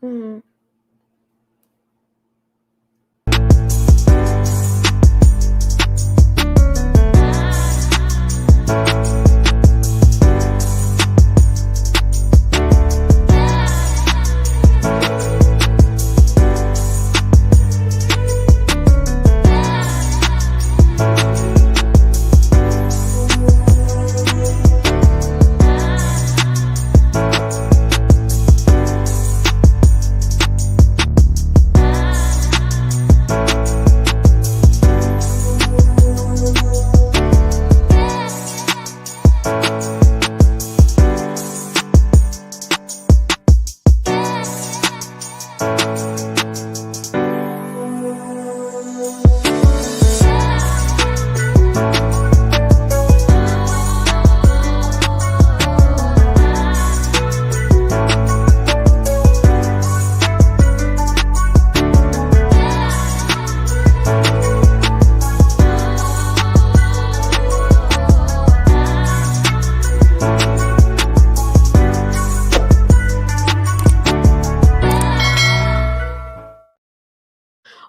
Mm-hmm.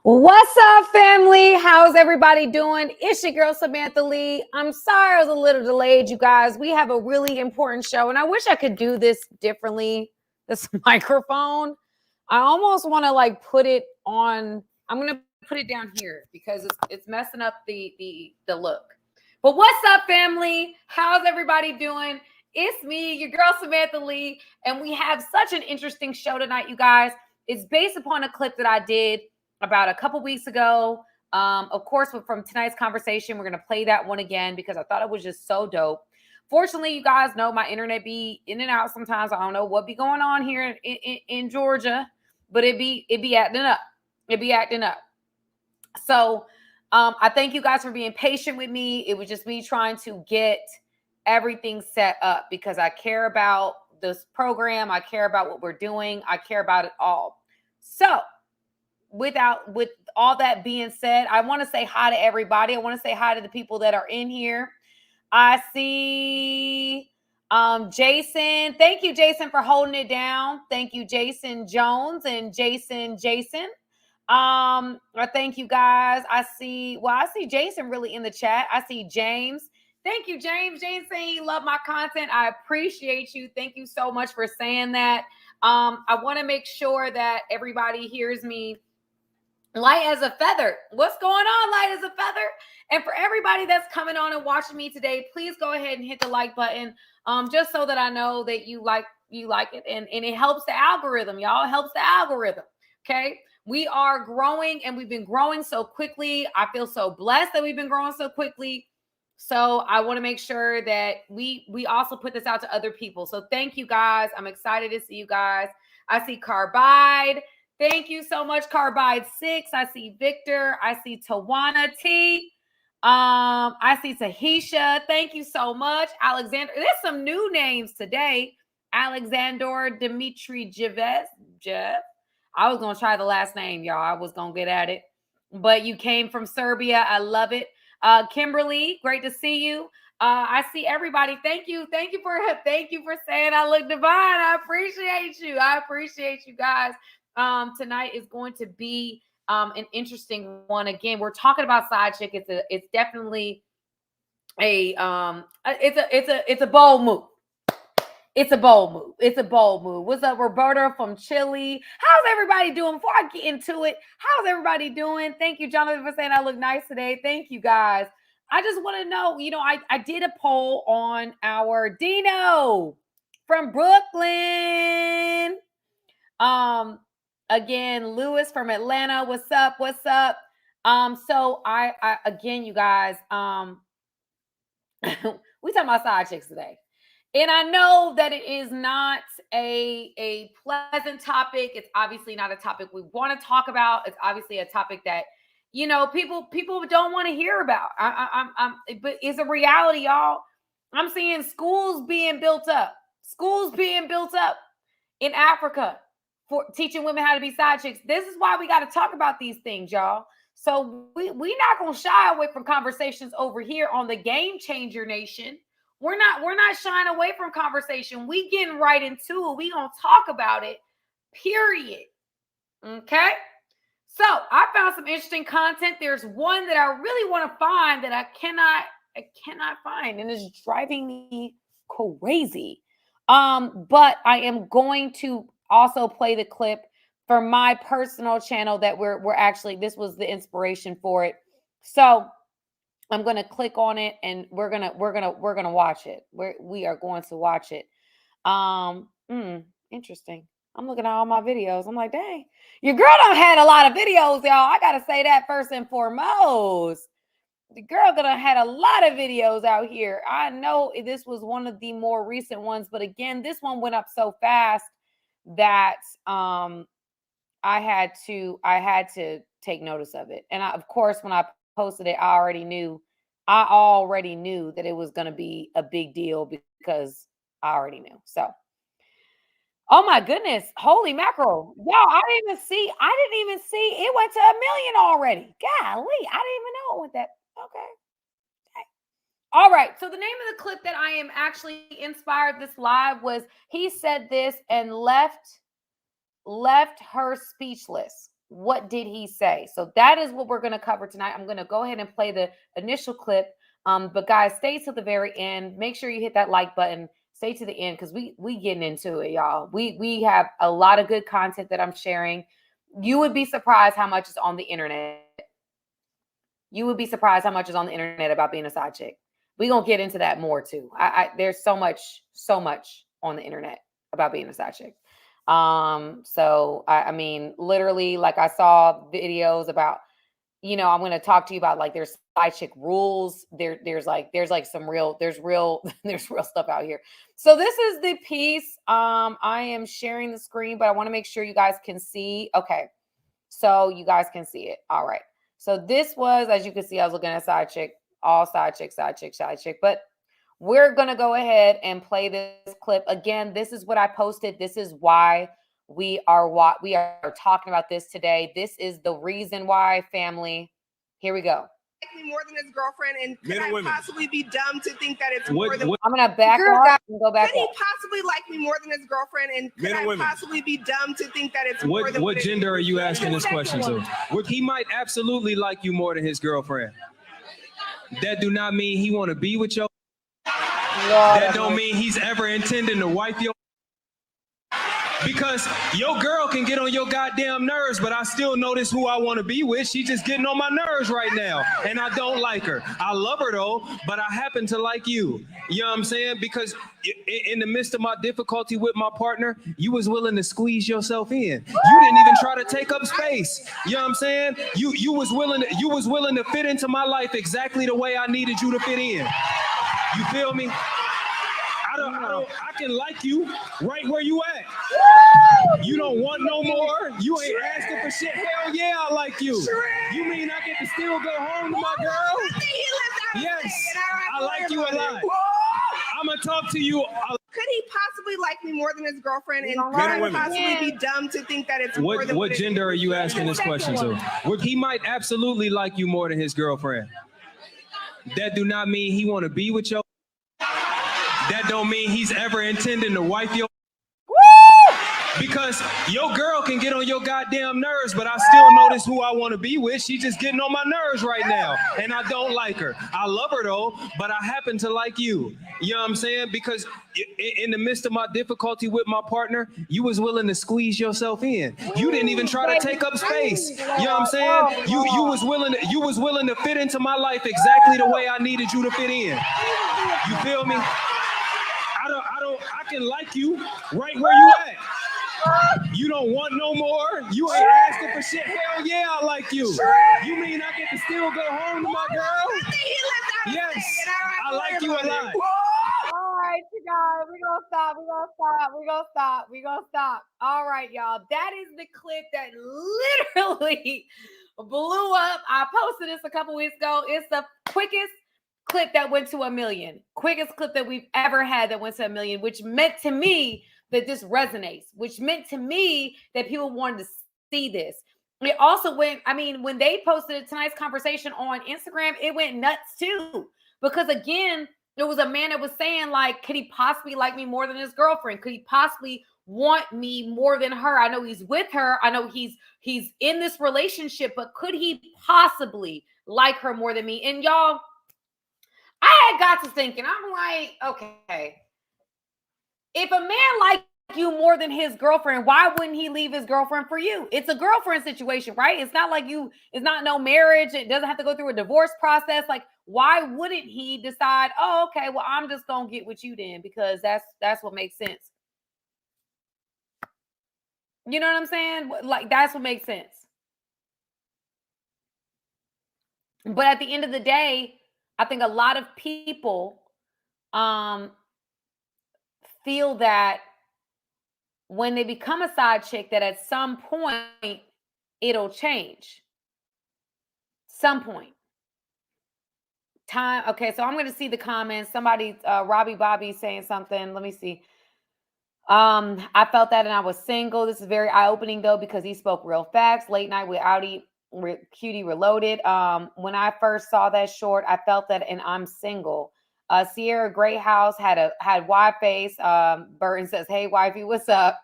What's up, family? How's everybody doing? It's your girl, Samantha Lee. I'm sorry I was a little delayed, you guys. We have a really important show, and I wish I could do this differently, this microphone. I almost want to put it on. I'm going to put it down here because it's messing up the look. But what's up, family? How's everybody doing? It's me, your girl, Samantha Lee, and we have such an interesting show tonight, you guys. It's based upon a clip that I did about a couple weeks ago. Of course, from tonight's conversation, we're going to play that one again because I thought it was just so dope. Fortunately, you guys know my internet be in and out sometimes. I don't know what be going on here in Georgia, but it be acting up. It be acting up. So I thank you guys for being patient with me. It was just me trying to get everything set up because I care about this program. I care about what we're doing. I care about it all. So with all that being said, I want to say hi to everybody. I want to say hi to the people that are in here. I see Jason. Thank you, Jason, for holding it down. Thank you, Jason Jones and Jason. I thank you guys. I see Jason really in the chat. I see James. Thank you, James. James saying you love my content. I appreciate you. Thank you so much for saying that. I want to make sure that everybody hears me. Light as a feather. What's going on, light as a feather? And for everybody that's coming on and watching me today, please go ahead and hit the like button, just so that I know that you like it, and it helps the algorithm, y'all. It helps the algorithm. Okay, we are growing, and we've been growing so quickly. I feel so blessed that we've been growing so quickly. So I want to make sure that we also put this out to other people. So thank you guys. I'm excited to see you guys. I see Carbide. Thank you so much, Carbide 6. I see Victor. I see Tawana T. I see Tahisha. Thank you so much, Alexander. There's some new names today. Alexander Dimitri Jeff. I was gonna try the last name, y'all. I was gonna get at it, but you came from Serbia. I love it. Kimberly, great to see you. I see everybody. Thank you for saying I look divine. I appreciate you. I appreciate you guys. Tonight is going to be an interesting one. Again, we're talking about side chick. It's definitely it's a bold move. It's a bold move. What's up, Roberta from Chile? How's everybody doing? Before I get into it, how's everybody doing? Thank you, Jonathan, for saying I look nice today. Thank you, guys. I just want to know, I did a poll on our Dino from Brooklyn. Again, Lewis from Atlanta. What's up? So I again, you guys, we talking about side chicks today. And I know that it is not a pleasant topic. It's obviously not a topic we want to talk about. It's obviously a topic that, people don't want to hear about. But it's a reality, y'all. I'm seeing schools being built up in Africa for teaching women how to be side chicks. This is why we got to talk about these things, y'all. So we not gonna shy away from conversations over here on the Game Changer Nation. We're not shying away from conversation. We getting right into it. We gonna talk about it. period. Okay. So I found some interesting content. There's one that I really want to find that I cannot find, and it's driving me crazy. But I am going to also play the clip for my personal channel that we're actually, this was the inspiration for it. So I'm going to click on it and we're going to watch it. We are going to watch it. Interesting. I'm looking at all my videos. I'm like, dang, your girl done had a lot of videos, y'all. I got to say that first and foremost. The girl done had a lot of videos out here. I know this was one of the more recent ones, but again, this one went up so fast that I had to take notice of it. And of course, when I posted it, I already knew that it was going to be a big deal because I already knew. So, oh my goodness. Holy mackerel. Y'all, I didn't even see it went to 1 million already. Golly, I didn't even know it went that. Okay. All right. So the name of the clip that I am actually inspired this live was, he said this and left her speechless. What did he say? So that is what we're going to cover tonight. I'm going to go ahead and play the initial clip. But guys, stay till the very end. Make sure you hit that like button. Stay to the end because we getting into it, y'all. We have a lot of good content that I'm sharing. You would be surprised how much is on the internet. You would be surprised how much is on the internet about being a side chick. We're going to get into that more too. There's so much on the internet about being a side chick. So I mean, literally, like I saw videos about, I'm going to talk to you about like there's side chick rules. There's some real stuff out here. So this is the piece. I am sharing the screen, but I want to make sure you guys can see. Okay. So you guys can see it. All right. So this was, as you can see, I was looking at side chick, all side chick, but we're going to go ahead and play this clip. Again, this is what I posted. This is why we are talking about this today. This is the reason why, family. Here we go. Like me more than his girlfriend, and could I possibly be dumb to think that it's more than... I'm going to back up and go back up. Could he possibly like me more than his girlfriend, and could I possibly be dumb to think that it's more than... What gender are you asking this question to? He might absolutely like you more than his girlfriend. That do not mean he want to be with your... That don't mean he's ever intending to wipe your... Because your girl can get on your goddamn nerves, but I still know this who I want to be with. She's just getting on my nerves right now, and I don't like her. I love her though, but I happen to like you. You know what I'm saying? Because in the midst of my difficulty with my partner, you was willing to squeeze yourself in. You didn't even try to take up space. You know what I'm saying? You was willing to fit into my life exactly the way I needed you to fit in. You feel me? I can like you right where you at. You don't want no more. You ain't asking for shit. Hell yeah, I like you. You mean I get to still go home to my girl? Yes, I like you a lot. I'm gonna talk to you. Could he possibly like me more than his girlfriend, and could I possibly be dumb to think that it's more than... What gender are you asking this question to? He might absolutely like you more than his girlfriend. That do not mean he want to be with your... That don't mean he's ever intending to wipe your... Because your girl can get on your goddamn nerves, but I still know this who I want to be with. She's just getting on my nerves right now, and I don't like her. I love her though, but I happen to like you. You know what I'm saying? Because in the midst of my difficulty with my partner, you was willing to squeeze yourself in. You didn't even try to take up space. You know what I'm saying? You was willing to fit into my life exactly the way I needed you to fit in. You feel me? I can like you right where you at. You don't want no more. You ain't asking for shit. Hell yeah, I like you. You mean I get to still go home to my girl? Yes, I like you a lot. All right, you guys, we're gonna stop. All right, y'all. That is the clip that literally blew up. I posted this a couple weeks ago. It's the quickest clip that went to 1 million. Quickest clip that we've ever had that went to 1 million, which meant to me that this resonates, which meant to me that people wanted to see this. It also went, when they posted tonight's conversation on Instagram, it went nuts too. Because again, It was a man that was saying, like, could he possibly like me more than his girlfriend? Could he possibly want me more than her? I know he's with her. I know he's in this relationship, but could he possibly like her more than me? And y'all, I had got to thinking, I'm like, okay, if a man likes you more than his girlfriend, why wouldn't he leave his girlfriend for you? It's a girlfriend situation, right? It's not like it's not no marriage. It doesn't have to go through a divorce process. Like, why wouldn't he decide, oh, okay, well, I'm just gonna get with you then, because that's what makes sense. You know what I'm saying? Like, that's what makes sense. But at the end of the day, I think a lot of people feel that when they become a side chick, that at some point it'll change. Some point. Time. Okay, so I'm going to see the comments. Somebody, Robbie Bobby saying something. Let me see. I felt that and I was single. This is very eye-opening though, because he spoke real facts. Late night with Cutie Reloaded. When I first saw that short, I felt that, and I'm single. Sierra Greathouse had wide face. Burton says, "Hey wifey, what's up?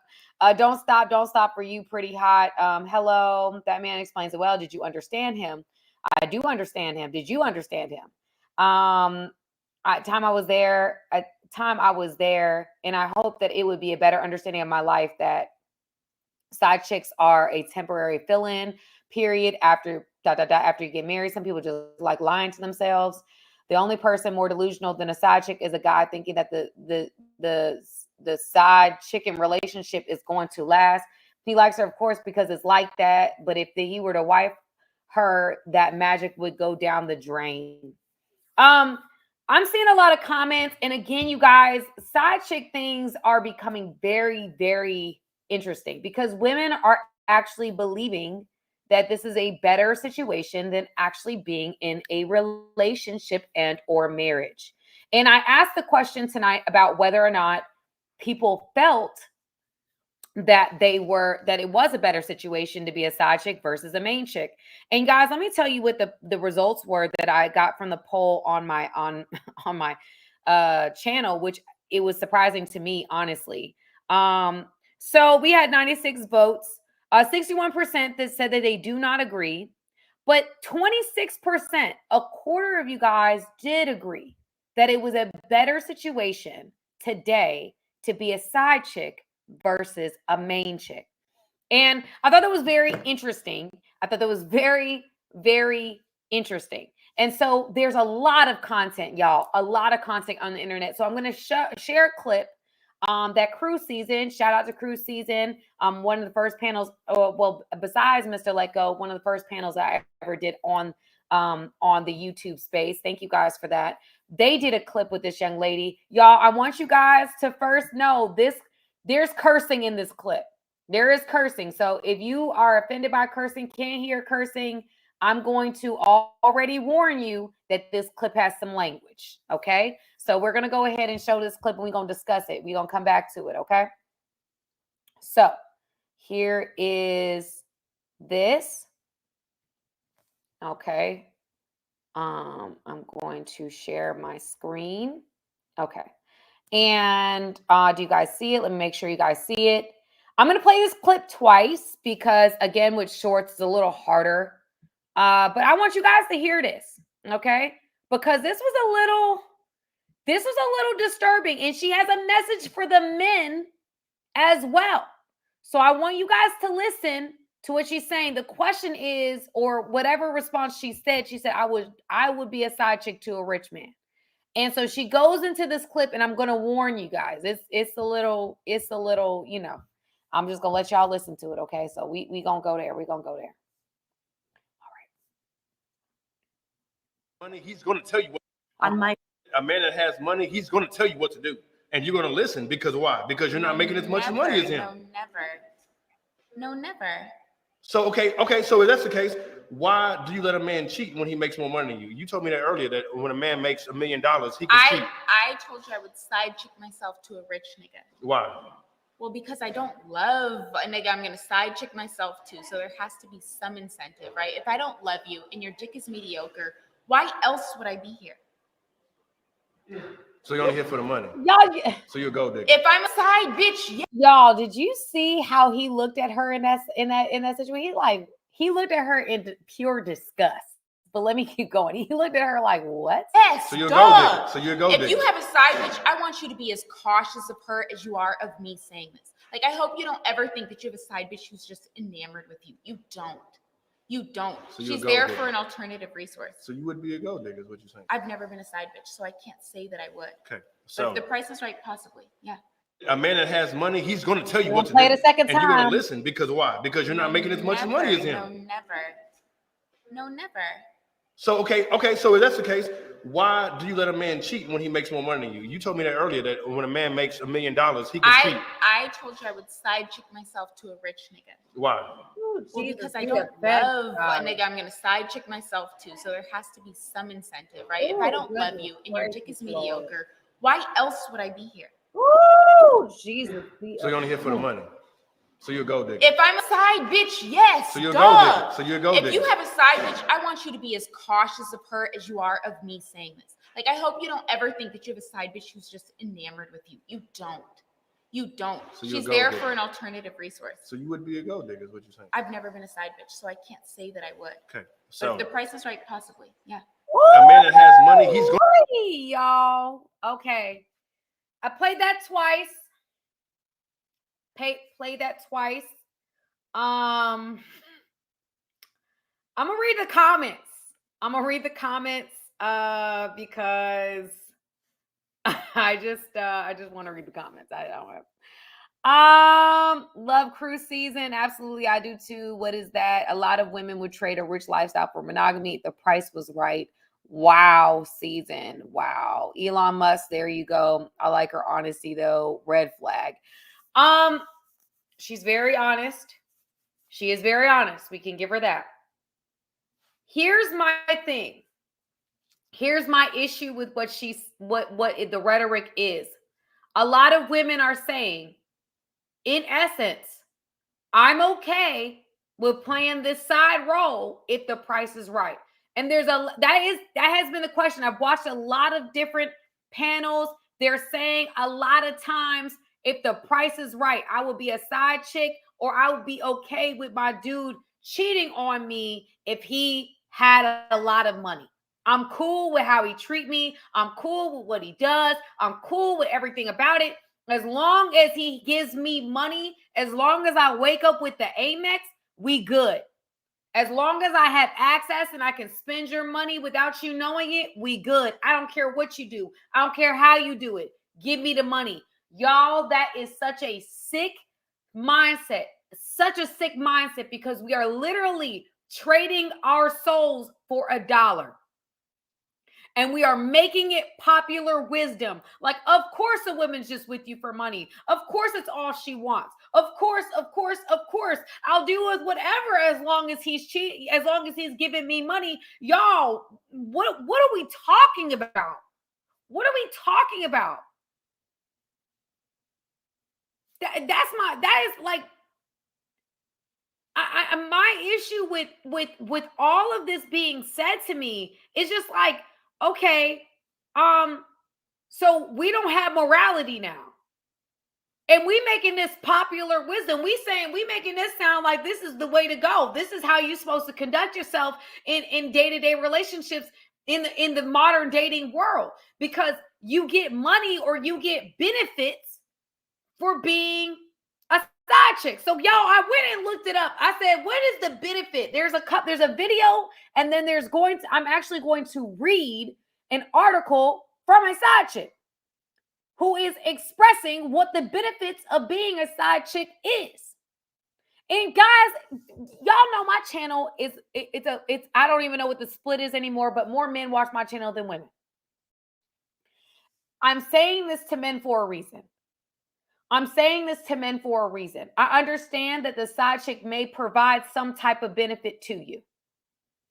Don't stop for you, pretty hot. Hello." That man explains it well. Did you understand him? I do understand him. Did you understand him? Time I was there, and I hope that it would be a better understanding of my life that side chicks are a temporary fill-in period after after you get married. Some people just like lying to themselves. The only person more delusional than a side chick is a guy thinking that the side chicken relationship is going to last. He likes her, of course, because it's like that. But if he were to wife her, that magic would go down the drain. I'm seeing a lot of comments. And again, you guys, side chick things are becoming very, very interesting because women are actually believing that this is a better situation than actually being in a relationship and or marriage. And I asked the question tonight about whether or not people felt that it was a better situation to be a side chick versus a main chick. And guys, let me tell you what the results were that I got from the poll on my channel, which it was surprising to me, honestly. So we had 96 votes, 61% that said that they do not agree, but 26%, a quarter of you guys did agree that it was a better situation today to be a side chick versus a main chick. And I thought that was very interesting. I thought that was very, very interesting. And so there's a lot of content, y'all, a lot of content on the internet. So I'm going to share a clip that cruise season. Shout out to cruise season. One of the first panels, well, besides Mr. Let Go, one of the first panels I ever did on the YouTube space. Thank you guys for that. They did a clip with this young lady. Y'all, I want you guys to first know this. There's cursing in this clip. There is cursing. So if you are offended by cursing, can't hear cursing, I'm going to already warn you that this clip has some language. Okay. So we're going to go ahead and show this clip and we're going to discuss it. We're going to come back to it. Okay. So here is this. Okay. I'm going to share my screen. Okay. And do you guys see it? Let me make sure you guys see it. I'm going to play this clip twice because, again, with shorts, it's a little harder. But I want you guys to hear this, okay? Because this was a little disturbing. And she has a message for the men as well. So I want you guys to listen to what she's saying. The question is, or whatever response she said, I would be a side chick to a rich man. And so she goes into this clip, and I'm going to warn you guys. It's a little, you know, I'm just going to let y'all listen to it, okay? So we going to go there. We're going to go there. All right. Money, he's going to tell you what. A man that has money, he's going to tell you what to do. And you're going to listen because why? Because you're not making as much money as him. No, never. No, never. So, okay. So if that's the case, why do you let a man cheat when he makes more money than you? You told me that earlier, that when a man makes $1 million, he can cheat. I told you I would side chick myself to a rich nigga. Why? Well, because I don't love a nigga I'm going to side chick myself to. So there has to be some incentive, right? If I don't love you and your dick is mediocre, why else would I be here? So you're only here for the money. Y'all, So you're a gold digger. If I'm a side bitch, y'all, did you see how he looked at her in that situation? He looked at her in pure disgust. But let me keep going. He looked at her like, what? yes, So you're a gold digger. So you're a gold digger. If you have a side bitch, I want you to be as cautious of her as you are of me saying this. Like, I hope you don't ever think that you have a side bitch who's just enamored with you. You don't. You don't. So she's there for an alternative resource. So you would be a gold digger, is what you're saying? I've never been a side bitch, so I can't say that I would. Okay. So if the price is right, possibly. Yeah. A man that has money, he's going to tell you what to play do. it a second and you're going time. to listen because why? Because you're not making as much money as him. No, never. No, never. So, okay. So if that's the case, why do you let a man cheat when he makes more money than you? You told me that earlier, that when a man makes $1 million, he can cheat. I told you I would side chick myself to a rich nigga. Why? Ooh, Well, Jesus, because I you don't a love bad a nigga I'm gonna side chick myself to. So there has to be some incentive, right? If I don't love you and your dick is mediocre, why else would I be here? Ooh, Jesus. So you're only here for the money. So you're a gold digger. If I'm a side bitch, yes. So you're a gold digger. So you're a gold digger. If you have a side bitch, I want you to be as cautious of her as you are of me saying this. Like, I hope you don't ever think that you have a side bitch who's just enamored with you. You don't. You don't. So you're a she's gold there digger. for an alternative resource. So you would be a gold digger, is what you're saying? I've never been a side bitch, so I can't say that I would. Okay. But So if the price is right, possibly. Yeah. a man that has money, he's going. Hey, y'all. Okay. I played that twice. Played that twice. I'm gonna read the comments. Because I just want to read the comments. I don't have. Love cruise season. Absolutely, I do too. What is that? A lot of women would trade a rich lifestyle for monogamy. The price was right. Wow, season. Wow. Elon Musk, there you go. I like her honesty though. Red flag. She's very honest. She is very honest. We can give her that. Here's my thing. Here's my issue with what the rhetoric is. A lot of women are saying, in essence, I'm okay with playing this side role if the price is right. And that has been the question. I've watched a lot of different panels. They're saying a lot of times, if the price is right, I will be a side chick, or I would be okay with my dude cheating on me if he had a lot of money. I'm cool with how he treat me. I'm cool with what he does. I'm cool with everything about it. As long as he gives me money, as long as I wake up with the Amex, we good. As long as I have access and I can spend your money without you knowing it, we good. I don't care what you do. I don't care how you do it. Give me the money. Y'all, that is such a sick mindset. Such a sick mindset, because we are literally trading our souls for $1. And we are making it popular wisdom. Like, of course a woman's just with you for money. Of course it's all she wants. Of course. I'll do with whatever as long as he's cheating, as long as he's giving me money. Y'all, what are we talking about? What are we talking about? That is like, my issue with all of this being said to me is just like, okay, so we don't have morality now. And we making this popular wisdom. We making this sound like this is the way to go. This is how you're supposed to conduct yourself in day-to-day relationships in the modern dating world, because you get money or you get benefits for being a side chick. So y'all, I went and looked it up. I said, what is the benefit? There's a video, and then I'm actually going to read an article from a side chick who is expressing what the benefits of being a side chick is. And guys, y'all know my channel is I don't even know what the split is anymore, but more men watch my channel than women. I'm saying this to men for a reason. I understand that the side chick may provide some type of benefit to you.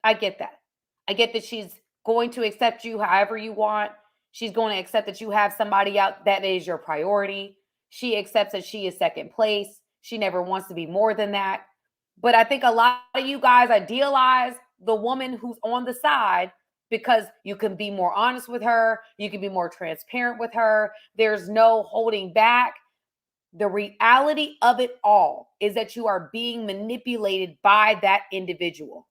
I get that. I get that she's going to accept you however you want. She's going to accept that you have somebody out that is your priority. She accepts that she is second place. She never wants to be more than that. But I think a lot of you guys idealize the woman who's on the side because you can be more honest with her. You can be more transparent with her. There's no holding back. The reality of it all is that you are being manipulated by that individual.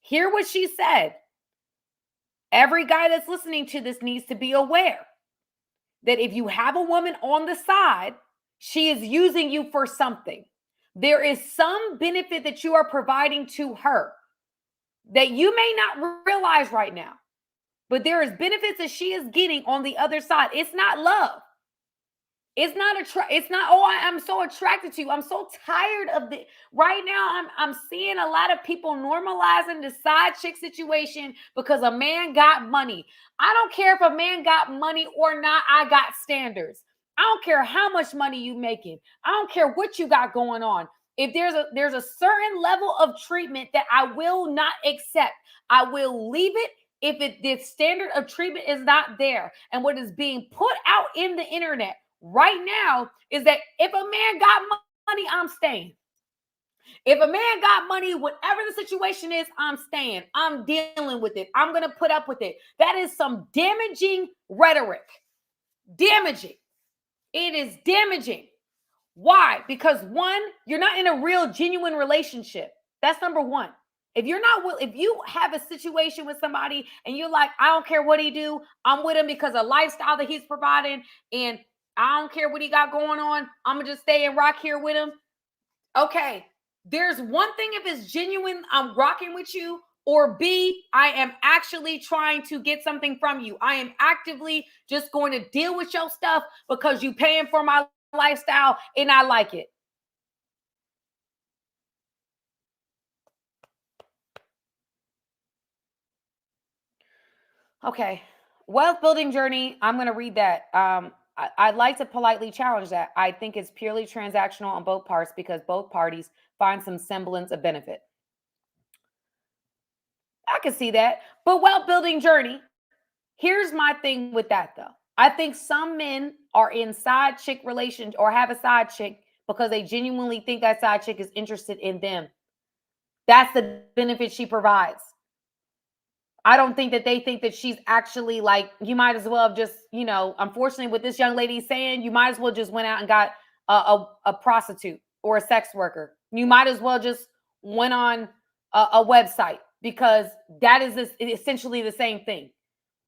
Hear what she said. Every guy that's listening to this needs to be aware that if you have a woman on the side, she is using you for something. There is some benefit that you are providing to her that you may not realize right now, but there is benefits that she is getting on the other side. It's not love. It's not, oh, I'm so attracted to you. I'm so tired of the right now. I'm seeing a lot of people normalizing the side chick situation because a man got money. I don't care if a man got money or not. I got standards. I don't care how much money you making. I don't care what you got going on. If there's a certain level of treatment that I will not accept, I will leave it if the standard of treatment is not there. And what is being put out in the internet right now is that if a man got money, I'm staying. If a man got money, whatever the situation is, I'm staying. I'm dealing with it. I'm going to put up with it. That is some damaging rhetoric. Damaging. It is damaging. Why? Because one, you're not in a real, genuine relationship. That's number one. If you have a situation with somebody and you're like, I don't care what he do, I'm with him because of lifestyle that he's providing, and I don't care what he got going on, I'm gonna just stay and rock here with him. Okay, there's one thing if it's genuine, I'm rocking with you, or B, I am actually trying to get something from you. I am actively just going to deal with your stuff because you paying for my lifestyle and I like it. Okay, wealth building journey. I'm going to read that. I'd like to politely challenge that. I think it's purely transactional on both parts because both parties find some semblance of benefit. I can see that. But wealth building journey, here's my thing with that though. I think some men are in side chick relations or have a side chick because they genuinely think that side chick is interested in them. That's the benefit she provides. I don't think that they think that she's actually like, you might as well have just, unfortunately with this young lady saying, you might as well just went out and got a prostitute or a sex worker. You might as well just went on a website because that is essentially the same thing.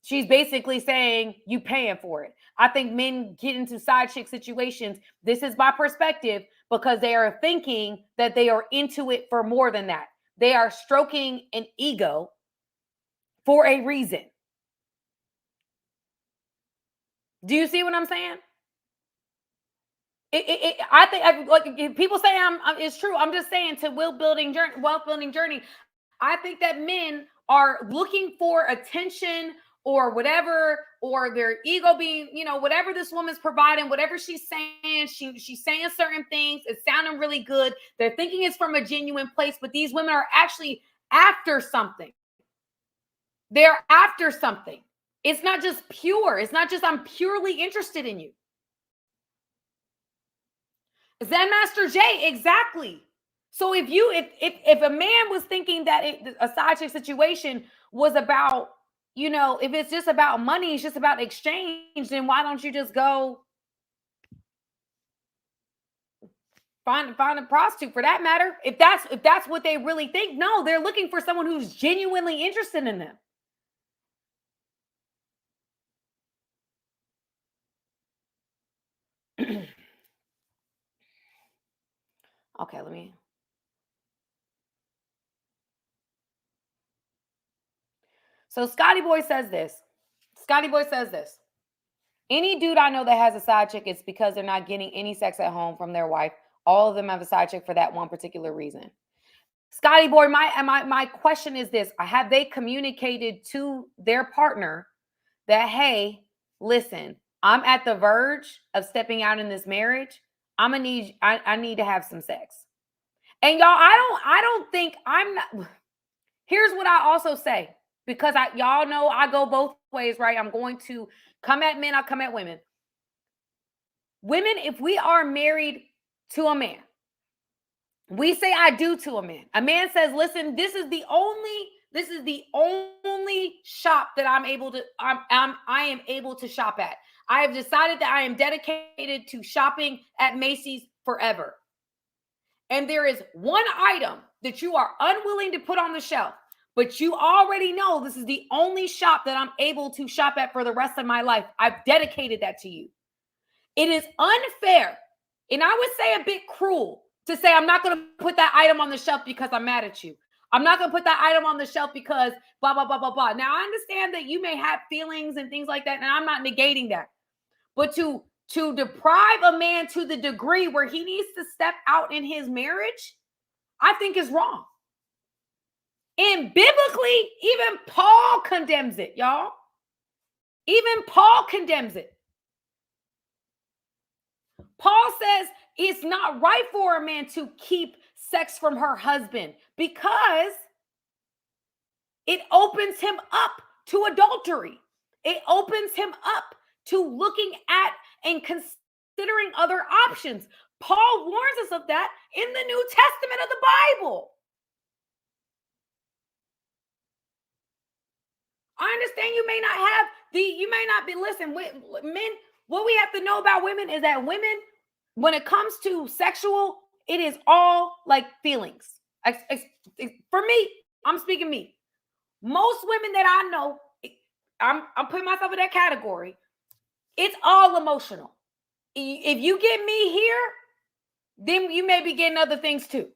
She's basically saying you paying for it. I think men get into side chick situations. This is my perspective because they are thinking that they are into it for more than that. They are stroking an ego for a reason. Do you see what I'm saying? I think like people say it's true. I'm just saying to wealth building journey. I think that men are looking for attention or whatever, or their ego being, whatever this woman's providing, whatever she's saying, she's saying certain things. It's sounding really good. They're thinking it's from a genuine place, but these women are actually after something. They're after something. It's not just pure. It's not just I'm purely interested in you. Zen Master J, exactly. So if a man was thinking that a side chick situation was about, if it's just about money, it's just about exchange, then why don't you just go find a prostitute for that matter? If that's what they really think. No, they're looking for someone who's genuinely interested in them. Okay, So Scotty Boy says this. Any dude I know that has a side chick, it's because they're not getting any sex at home from their wife. All of them have a side chick for that one particular reason. Scotty Boy, my question is this. Have they communicated to their partner that, hey, listen, I'm at the verge of stepping out in this marriage. I need to have some sex. And y'all, I don't think I'm not. Here's what I also say, because y'all know I go both ways, right? I'm going to come at men, I come at women. Women, if we are married to a man, we say I do to a man. A man says, listen, this is the only This is the only shop that I am able to shop at. I have decided that I am dedicated to shopping at Macy's forever. And there is one item that you are unwilling to put on the shelf, but you already know this is the only shop that I'm able to shop at for the rest of my life. I've dedicated that to you. It is unfair, and I would say a bit cruel, to say I'm not going to put that item on the shelf because I'm mad at you. I'm not going to put that item on the shelf because blah, blah, blah, blah, blah. Now, I understand that you may have feelings and things like that, and I'm not negating that. But to deprive a man to the degree where he needs to step out in his marriage, I think is wrong. And biblically, even Paul condemns it, y'all. Even Paul condemns it. Paul says it's not right for a man to keep sex from her husband because it opens him up to adultery. It opens him up to looking at and considering other options. Paul warns us of that in the New Testament of the Bible. I understand you may not be, listen, men, what we have to know about women is that women, when it comes to sexual, it is all like feelings. For me, I'm speaking me. Most women that I know, I'm putting myself in that category. It's all emotional. If you get me here, then you may be getting other things too.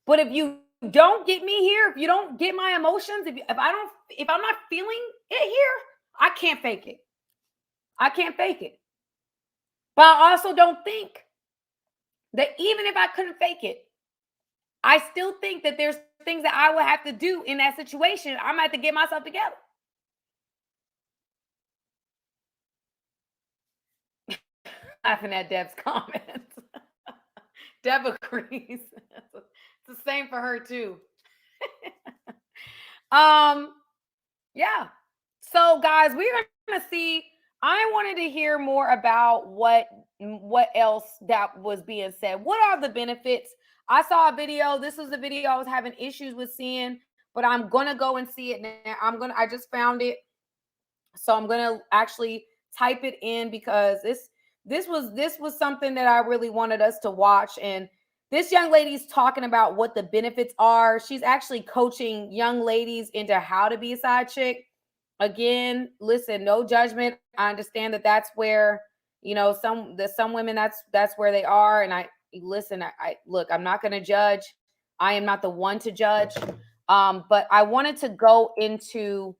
But if you don't get me here, if you don't get my emotions, if I'm not feeling it here, I can't fake it. I can't fake it. But I also don't think that even if I couldn't fake it, I still think that there's things that I would have to do in that situation. I'm going to have to get myself together. Laughing at Deb's comments. Deb agrees. It's the same for her too. Yeah. So guys, we're going to see. I wanted to hear more about what else that was being said. What are the benefits? I saw a video. This was the video I was having issues with seeing, but I'm going to go and see it now. I just found it. So I'm going to actually type it in because this was something that I really wanted us to watch. And this young lady's talking about what the benefits are. She's actually coaching young ladies into how to be a side chick. Again, listen, no judgment. I understand that that's where, some women, that's where they are. And I look, I'm not going to judge. I am not the one to judge. But I wanted to go into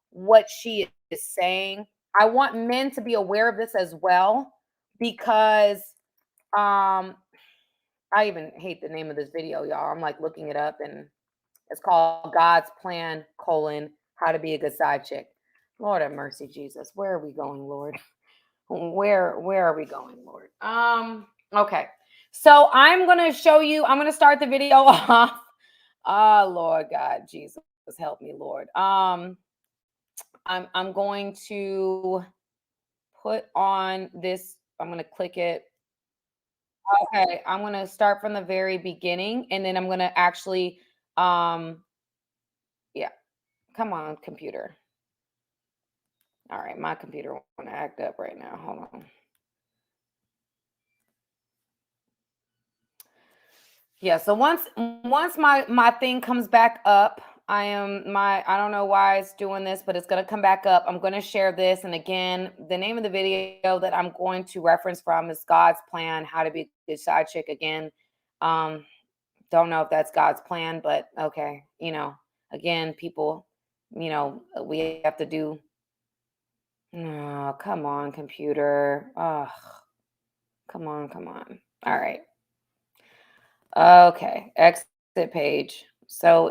what she is saying. I want men to be aware of this as well, because I even hate the name of this video, y'all. I'm like looking it up, and it's called God's Plan, How to Be a Good Side Chick. Lord have mercy, Jesus. Where are we going, Lord? Where are we going, Lord? Okay. So I'm going to start the video off. Lord God, Jesus, help me, Lord. I'm going to put on this. I'm going to click it. Okay. I'm going to start from the very beginning, and then I'm going to actually, yeah, come on, computer. All right. My computer want to act up right now. Hold on. Yeah. So once my thing comes back up, I don't know why it's doing this, but it's going to come back up. I'm going to share this. And again, the name of the video that I'm going to reference from is God's Plan, How to Be a Good Side Chick. Again, don't know if that's God's plan, but okay. Again, people, we have to do. Oh, come on, computer. Oh, come on. All right. Okay. Exit page. So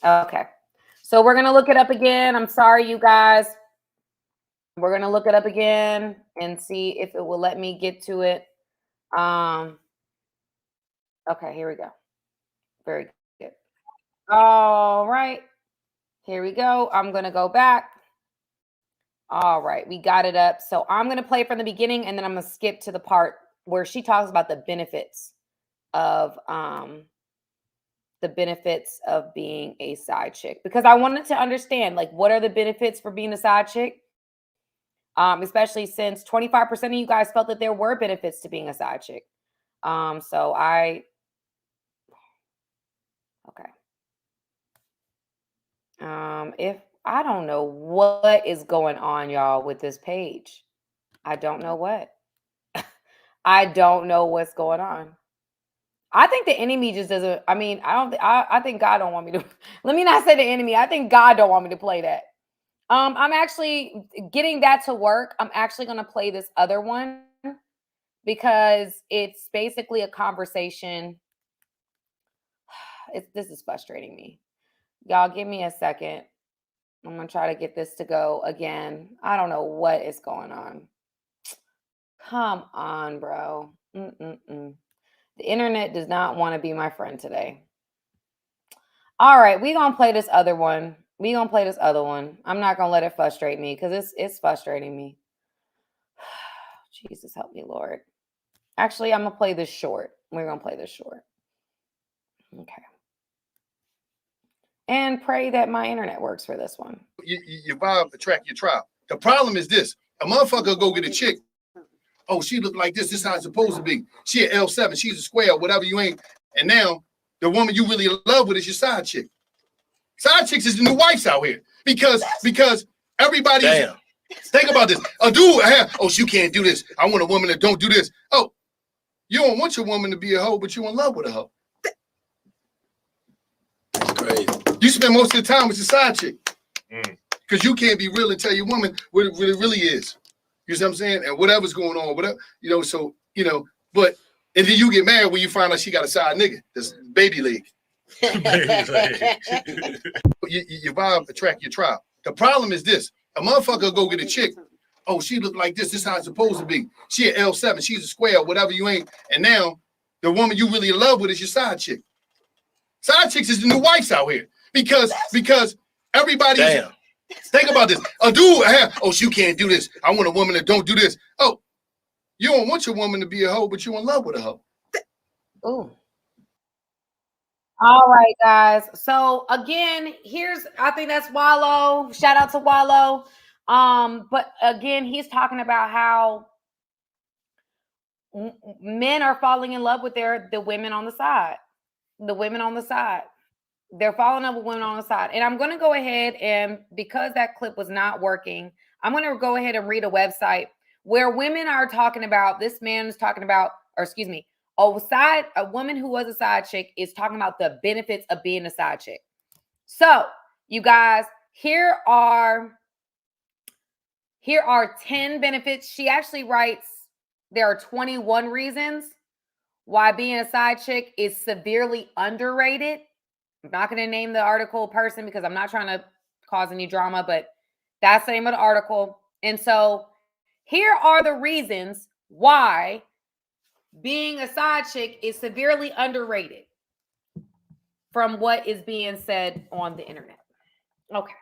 okay. So we're going to look it up again. I'm sorry, you guys. We're going to look it up again and see if it will let me get to it. Okay, here we go. Very good. All right. Here we go. I'm going to go back. All right. We got it up. So I'm going to play from the beginning, and then I'm going to skip to the part where she talks about the benefits of the benefits of being a side chick, because I wanted to understand, like, what are the benefits for being a side chick? Especially since 25% of you guys felt that there were benefits to being a side chick. Okay. If I don't know what is going on, y'all, with this page. I don't know what. I don't know what's going on. I think the enemy just doesn't. I mean, I think God don't want me to. Let me not say the enemy. I think God don't want me to play that. I'm actually getting that to work. I'm actually going to play this other one because it's basically a conversation. This is frustrating me. Y'all give me a second. I'm going to try to get this to go again. I don't know what is going on. Come on, bro. The internet does not want to be my friend today. All right, we're going to play this other one. We're going to play this other one. I'm not going to let it frustrate me because it's frustrating me. Jesus, help me, Lord. Actually, I'm going to play this short. We're going to play this short. Okay. And pray that my internet works for this one. You vibe attract your tribe. The problem is this. A motherfucker go get a chick. Oh, she look like this. This is how it's supposed to be. She an L7. She's a square, whatever you ain't. And now the woman you really in love with is your side chick. Side chicks is the new wives out here. Because everybody think about this. A dude, oh, she can't do this. I want a woman that don't do this. Oh, you don't want your woman to be a hoe, but you in love with a hoe. That's crazy. You spend most of the time with your side chick. Because you can't be real and tell your woman what it really is. You see what I'm saying? And whatever's going on, whatever, so, but, and then you get mad when you find out she got a side nigga. That's baby leg. You vibe attract your tribe. The problem is this. A motherfucker go get a chick. Oh, she look like this. This is how it's supposed to be. She an L7. She's a square, whatever you ain't. And now the woman you really in love with is your side chick. Side chicks is the new wives out here. Because everybody think about this. A dude, oh, she can't do this. I want a woman that don't do this. Oh, you don't want your woman to be a hoe, but you in love with a hoe. Ooh. All right, guys. So again, I think that's Wallow. Shout out to Wallow. But again, he's talking about how men are falling in love with the women on the side. The women on the side. They're falling in love with women on the side. And I'm going to go ahead and, because that clip was not working, I'm going to go ahead and read a website where women are talking about, this man is talking about, or excuse me, a woman who was a side chick is talking about the benefits of being a side chick. So, you guys, here are 10 benefits. She actually writes, there are 21 reasons why being a side chick is severely underrated. I'm not going to name the article person because I'm not trying to cause any drama, but that's the name of the article. And so here are the reasons why being a side chick is severely underrated from what is being said on the internet. Okay.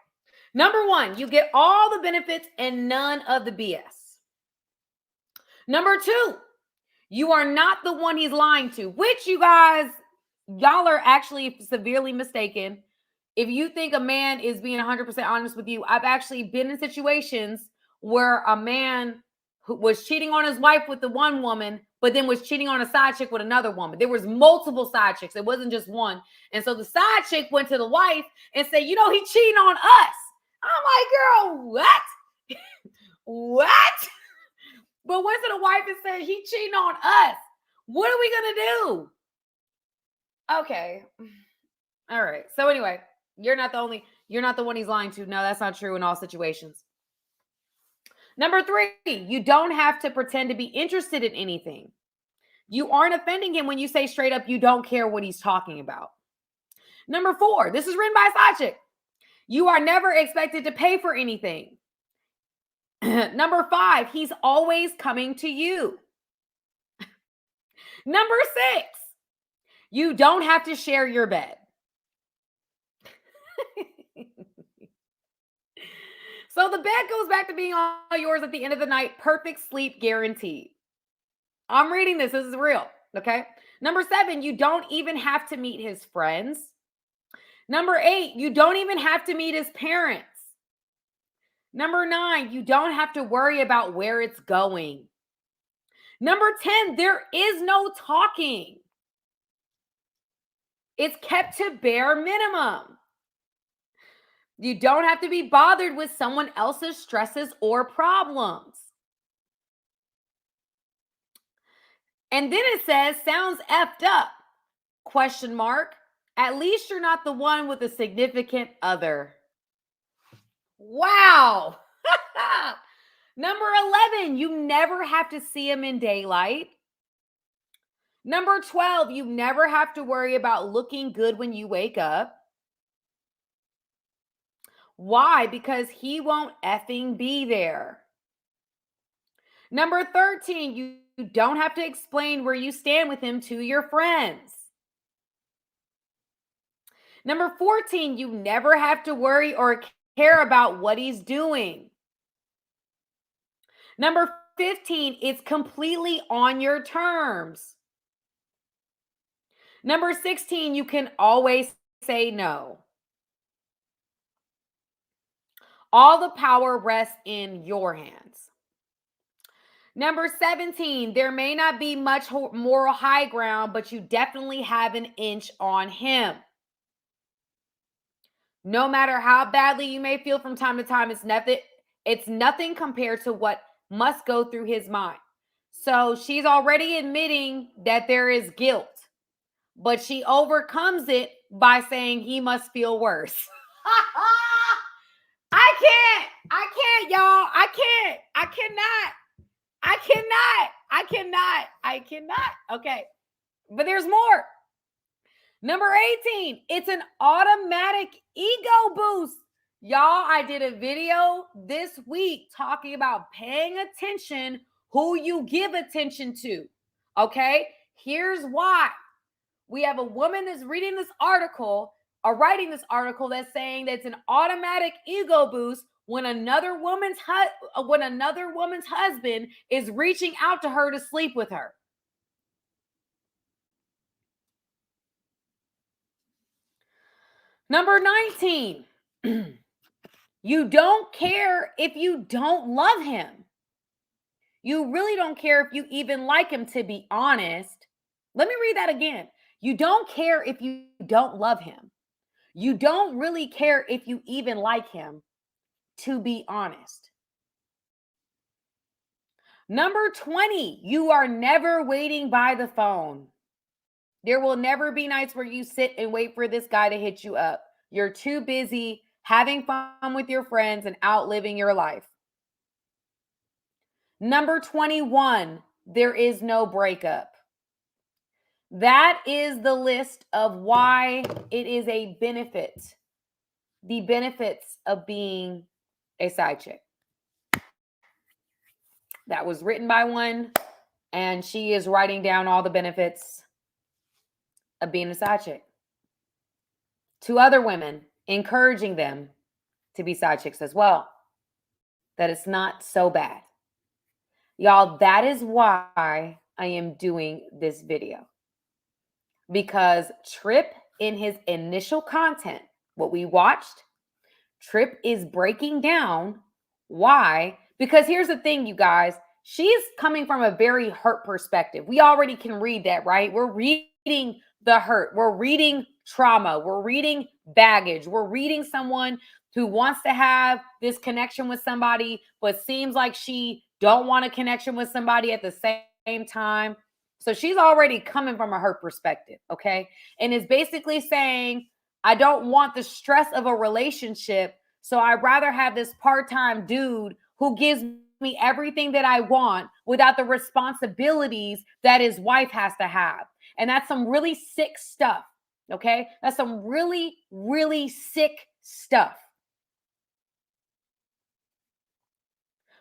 Number 1, you get all the benefits and none of the BS. Number 2, you are not the one he's lying to, which y'all are actually severely mistaken. If you think a man is being 100% honest with you, I've actually been in situations where a man who was cheating on his wife with the one woman, but then was cheating on a side chick with another woman. There was multiple side chicks. It wasn't just one. And so the side chick went to the wife and said, he cheating on us. I'm like, girl, what? What? But went to the wife and said, he cheating on us. What are we going to do? Okay. All right. So anyway, you're not the one he's lying to. No, that's not true in all situations. Number 3, you don't have to pretend to be interested in anything. You aren't offending him when you say straight up you don't care what he's talking about. Number 4, this is written by a side chick. You are never expected to pay for anything. Number 5, he's always coming to you. Number 6, you don't have to share your bed. So the bed goes back to being all yours at the end of the night. Perfect sleep guaranteed. I'm reading this. This is real. Okay. Number 7, you don't even have to meet his friends. Number 8, you don't even have to meet his parents. Number 9, you don't have to worry about where it's going. Number 10, there is no talking. It's kept to bare minimum. You don't have to be bothered with someone else's stresses or problems. And then it says, sounds effed up, question mark. At least you're not the one with a significant other. Wow. Number 11, you never have to see him in daylight. Number 12, you never have to worry about looking good when you wake up. Why? Because he won't effing be there. Number 13, you don't have to explain where you stand with him to your friends. Number 14, you never have to worry or care about what he's doing. Number 15, it's completely on your terms. Number 16, you can always say no. All the power rests in your hands. Number 17, there may not be much moral high ground, but you definitely have an inch on him. No matter how badly you may feel from time to time, it's nothing compared to what must go through his mind. So she's already admitting that there is guilt, but she overcomes it by saying he must feel worse. I can't, y'all. I cannot. Okay. But there's more. Number 18, it's an automatic ego boost. Y'all, I did a video this week talking about paying attention who you give attention to. Okay? Here's why. We have a woman that's reading this article or writing this article that's saying that it's an automatic ego boost when another woman's husband is reaching out to her to sleep with her. Number 19, you don't care if you don't love him. You really don't care if you even like him, to be honest. Let me read that again. You don't care if you don't love him. You don't really care if you even like him, to be honest. Number 20, you are never waiting by the phone. There will never be nights where you sit and wait for this guy to hit you up. You're too busy having fun with your friends and outliving your life. Number 21, there is no breakup. That is the list of why it is a benefit. The benefits of being a side chick. That was written by one, and she is writing down all the benefits of being a side chick. To other women, encouraging them to be side chicks as well. That it's not so bad. Y'all, that is why I am doing this video. Because Tripp, in his initial content, what we watched, Tripp is breaking down why. Because here's the thing, you guys. She's coming from a very hurt perspective. We already can read that, right? We're reading the hurt. We're reading trauma. We're reading baggage. We're reading someone who wants to have this connection with somebody, but seems like she don't want a connection with somebody at the same time. So she's already coming from a hurt perspective, okay? And is basically saying, I don't want the stress of a relationship, so I'd rather have this part-time dude who gives me everything that I want without the responsibilities that his wife has to have. And that's some really sick stuff, okay? That's some really, really sick stuff.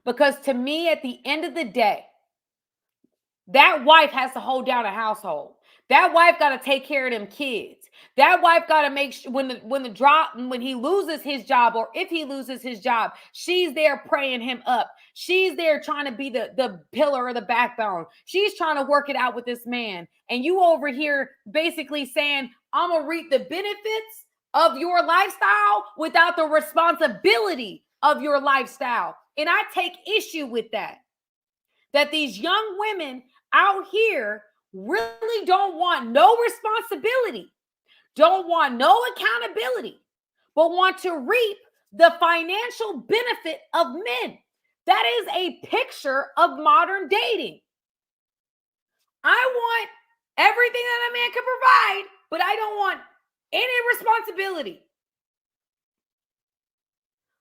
Because to me, at the end of the day, that wife has to hold down a household. That wife got to take care of them kids. That wife got to make sure when he loses his job, or if he loses his job, she's there praying him up. She's there trying to be the pillar or the backbone. She's trying to work it out with this man. And you over here basically saying, I'm going to reap the benefits of your lifestyle without the responsibility of your lifestyle. And I take issue with that. That these young women out here really don't want no responsibility, don't want no accountability, but want to reap the financial benefit of men. That is a picture of modern dating. I want everything that a man can provide, but I don't want any responsibility.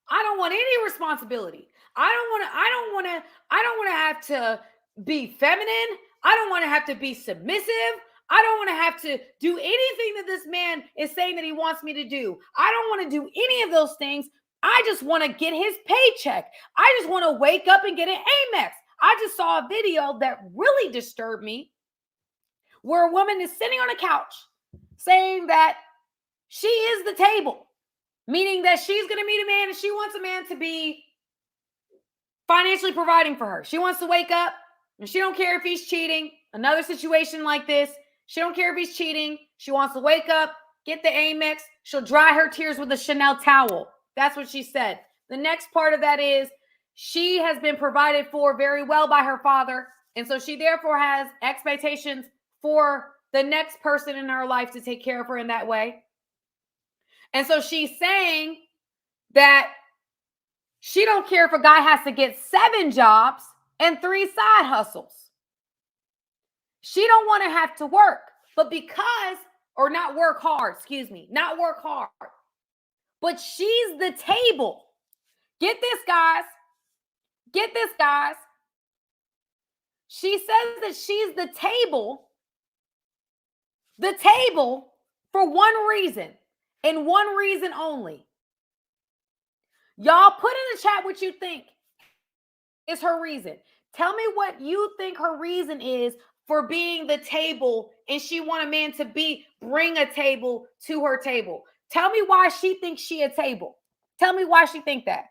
I don't want any responsibility. I don't want to have to be feminine. I don't want to have to be submissive. I don't want to have to do anything that this man is saying that he wants me to do. I don't want to do any of those things. I just want to get his paycheck. I just want to wake up and get an Amex. I just saw a video that really disturbed me where a woman is sitting on a couch saying that she is the table, meaning that she's going to meet a man and she wants a man to be financially providing for her. She wants to wake up and she don't care if he's cheating. Another situation like this, she don't care if he's cheating. She wants to wake up, get the Amex. She'll dry her tears with a Chanel towel. That's what she said. The next part of that is she has been provided for very well by her father. And so she therefore has expectations for the next person in her life to take care of her in that way. And so she's saying that she don't care if a guy has to get 7 jobs and 3 side hustles. She don't want to have to work, but not work hard, but she's the table. Get this, guys. She says that she's the table for one reason and one reason only. Y'all put in the chat what you think is her reason. Tell me what you think her reason is for being the table, and she want a man to bring a table to her table. Tell me why she thinks she a table. Tell me why she think that.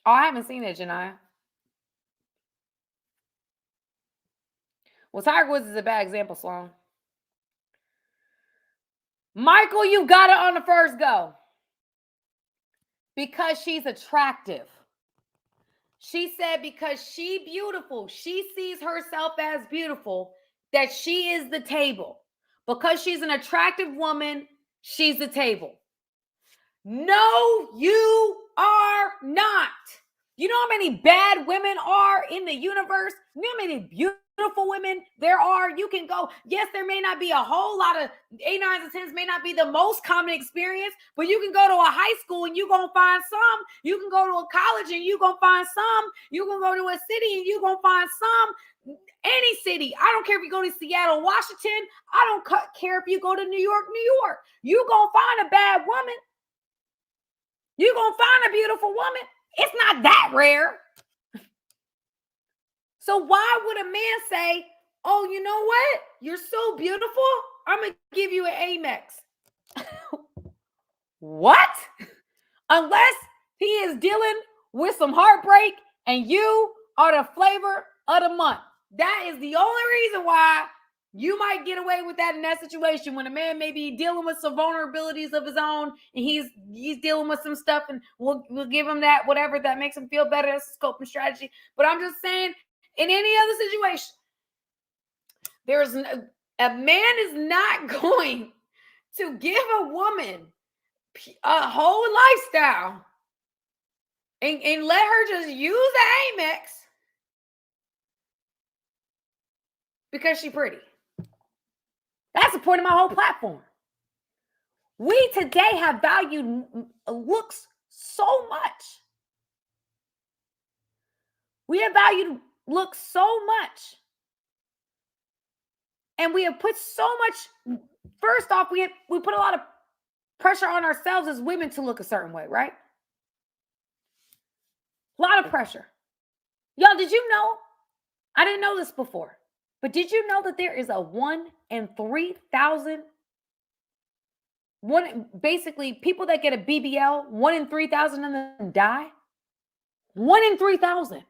Oh, I haven't seen it, Janiyah. Well, Tiger Woods is a bad example, Sloan. Michael, you got it on the first go. Because she's attractive. She said because she beautiful, she sees herself as beautiful, that she is the table. Because she's an attractive woman, she's the table. No, you are not. You know how many bad women are in the universe? You know how many beautiful women there are? You can go, yes, there may not be a whole lot of 8, 9s, and 10s, may not be the most common experience, but you can go to a high school and you're going to find some. You can go to a college and you're going to find some. You can go to a city and you're going to find some. Any city. I don't care if you go to Seattle, Washington. I don't care if you go to New York, New York. You're going to find a bad woman. You're going to find a beautiful woman. It's not that rare. So why would a man say, oh, you know what? You're so beautiful. I'm going to give you an Amex. What? Unless he is dealing with some heartbreak and you are the flavor of the month. That is the only reason why you might get away with that in that situation, when a man may be dealing with some vulnerabilities of his own and he's dealing with some stuff, and we'll give him that, whatever that makes him feel better. That's a scope and strategy. But I'm just saying, in any other situation, a man is not going to give a woman a whole lifestyle and let her just use the Amex because she's pretty. That's the point of my whole platform. We today have valued looks so much. We have valued looks so much. And we have put so much, first off, we put a lot of pressure on ourselves as women to look a certain way, right? A lot of pressure. Y'all, did you know? I didn't know this before. But did you know that there is a 1 in 3,000? Basically, people that get a BBL, 1 in 3,000 of them die. 1 in 3,000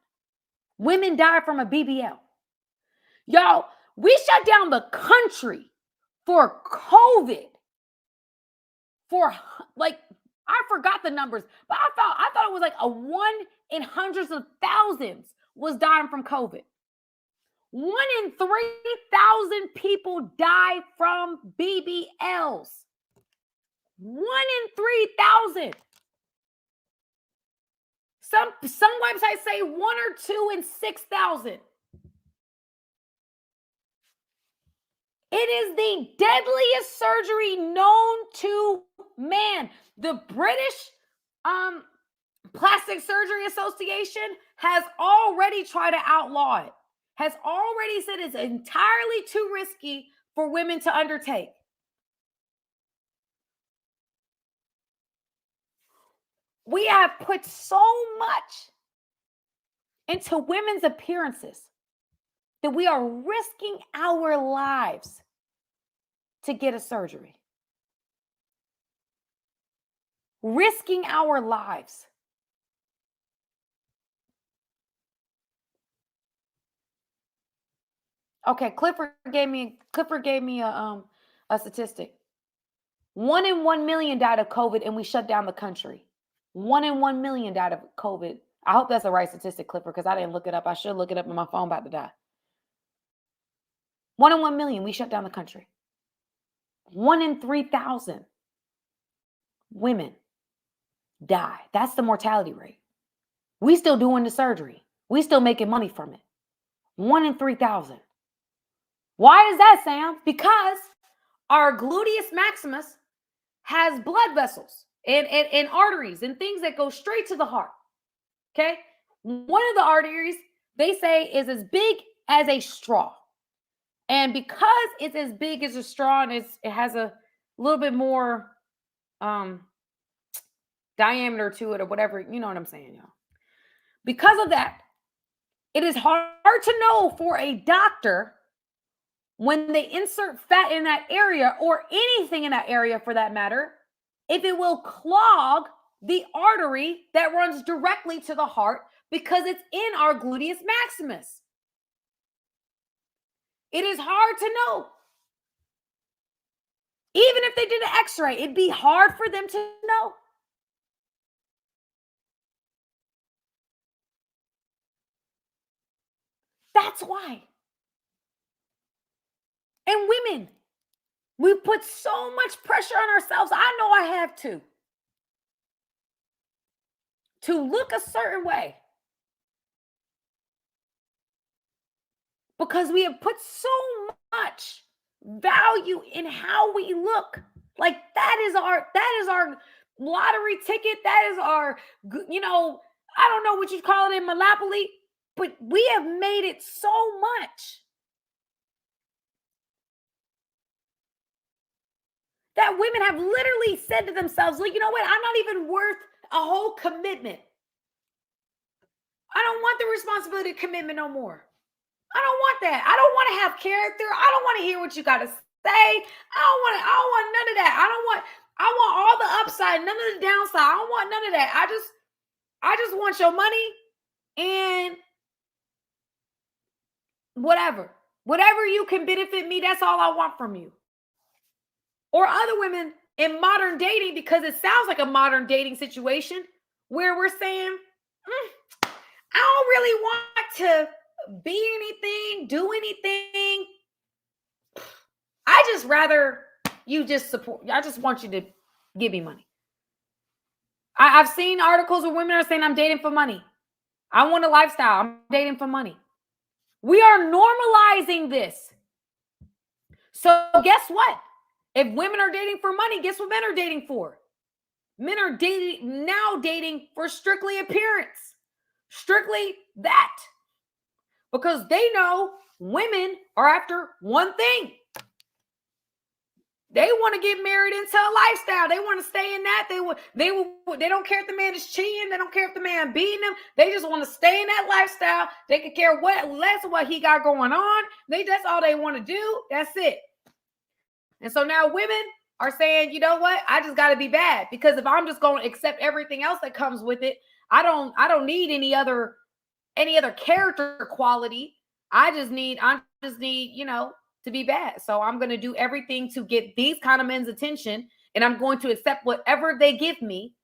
women die from a BBL. Y'all, We shut down the country for COVID. For like, I forgot the numbers, but I thought it was like a 1 in hundreds of thousands was dying from COVID. 1 in 3,000 people die from BBLs. 1 in 3,000. Some websites say 1 or 2 in 6,000. It is the deadliest surgery known to man. The British Plastic Surgery Association has already tried to outlaw it, has already said it's entirely too risky for women to undertake. We have put so much into women's appearances that we are risking our lives to get a surgery. Risking our lives. Okay, Clifford gave me a statistic. 1 in 1 million died of COVID, and we shut down the country. 1 in 1 million died of COVID. I hope that's the right statistic, Clifford, because I didn't look it up. I should look it up, and my phone about to die. 1 in 1 million, we shut down the country. 1 in 3,000 women die. That's the mortality rate. We still doing the surgery. We still making money from it. 1 in 3,000. Why is that, Sam? Because our gluteus maximus has blood vessels and arteries and things that go straight to the heart. Okay? One of the arteries, they say, is as big as a straw. And because it's as big as a straw and it has a little bit more diameter to it or whatever, you know what I'm saying, y'all. Because of that, it is hard to know for a doctor when they insert fat in that area or anything in that area for that matter, if it will clog the artery that runs directly to the heart because it's in our gluteus maximus. It is hard to know. Even if they did an x-ray, it'd be hard for them to know. That's why. And women, we put so much pressure on ourselves. I know I have to look a certain way. Because we have put so much value in how we look. Like that is our lottery ticket. That is our, I don't know what you call it in Monopoly, but we have made it so much that women have literally said to themselves, like, you know what? I'm not even worth a whole commitment. I don't want the responsibility of commitment no more. I don't want that. I don't want to have character. I don't want to hear what you got to say. I don't want none of that. I want all the upside, none of the downside. I don't want none of that. I just want your money and whatever you can benefit me. That's all I want from you. Or other women in modern dating, because it sounds like a modern dating situation where we're saying, I don't really want to be anything, do anything. I just rather you just support. I just want you to give me money. I've seen articles where women are saying, I'm dating for money. I want a lifestyle. I'm dating for money. We are normalizing this. So guess what? If women are dating for money, guess what men are dating for? Men are dating for strictly appearance. Strictly that. Because they know women are after one thing. They want to get married into a lifestyle. They want to stay in that. They don't care if the man is cheating. They don't care if the man beating them. They just want to stay in that lifestyle. They could care less of what he got going on. That's all they want to do. That's it. And so now women are saying, you know what? I just got to be bad, because if I'm just going to accept everything else that comes with it, I don't need any other character quality. I'm just need, you know, to be bad. So I'm going to do everything to get these kind of men's attention, and I'm going to accept whatever they give me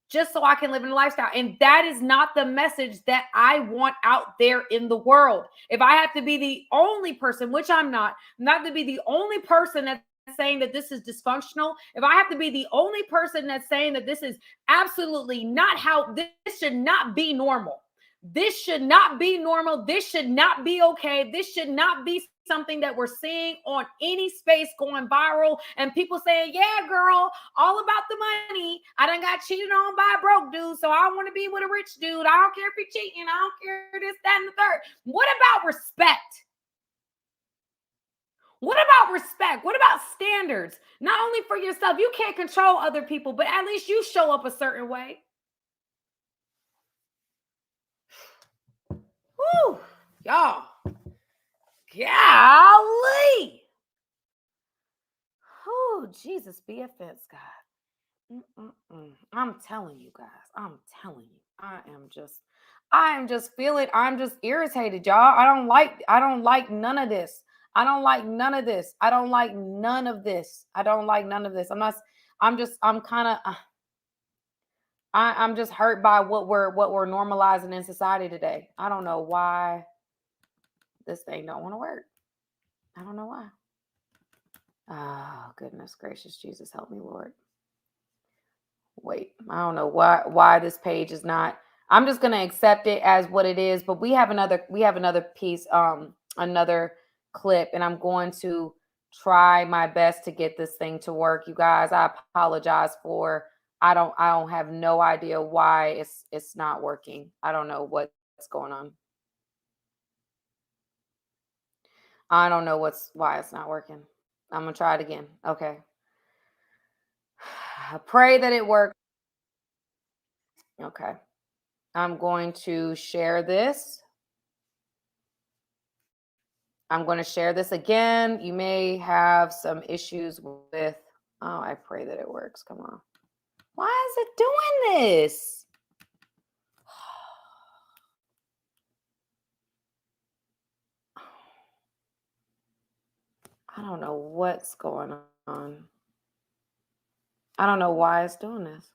just so I can live in a lifestyle. And that is not the message that I want out there in the world. If I have to be the only person, which I'm not to be the only person that's saying that this is dysfunctional, if I have to be the only person that's saying that this is absolutely not how, this should not be normal. This should not be normal. This should not be okay. This should not be something that we're seeing on any space going viral, and people saying, yeah, girl, all about the money. I done got cheated on by a broke dude, so I want to be with a rich dude. I don't care if he's cheating. I don't care this, that, and the third. What about respect? What about respect? What about standards? Not only for yourself, you can't control other people, but at least you show up a certain way. Woo, y'all. Golly. Oh, Jesus, be offense, God. I'm telling you guys. I'm telling you. I am just feeling, I'm just irritated, y'all. I don't like none of this. I don't like none of this. I don't like none of this. I don't like none of this. I'm just hurt by what we're normalizing in society today. I don't know why this thing don't want to work. I don't know why. Oh, goodness gracious, Jesus, help me, Lord. Wait, I don't know why this page is not. I'm just gonna accept it as what it is. But we have another piece, another clip, and I'm going to try my best to get this thing to work. You guys, I apologize for. I don't have no idea why it's not working. I don't know what's going on. I don't know why it's not working. I'm gonna try it again. Okay. I pray that it works. Okay. I'm going to share this. I'm going to share this again. You may have some issues with, oh, I pray that it works. Come on. Why is it doing this? I don't know what's going on. I don't know why it's doing this.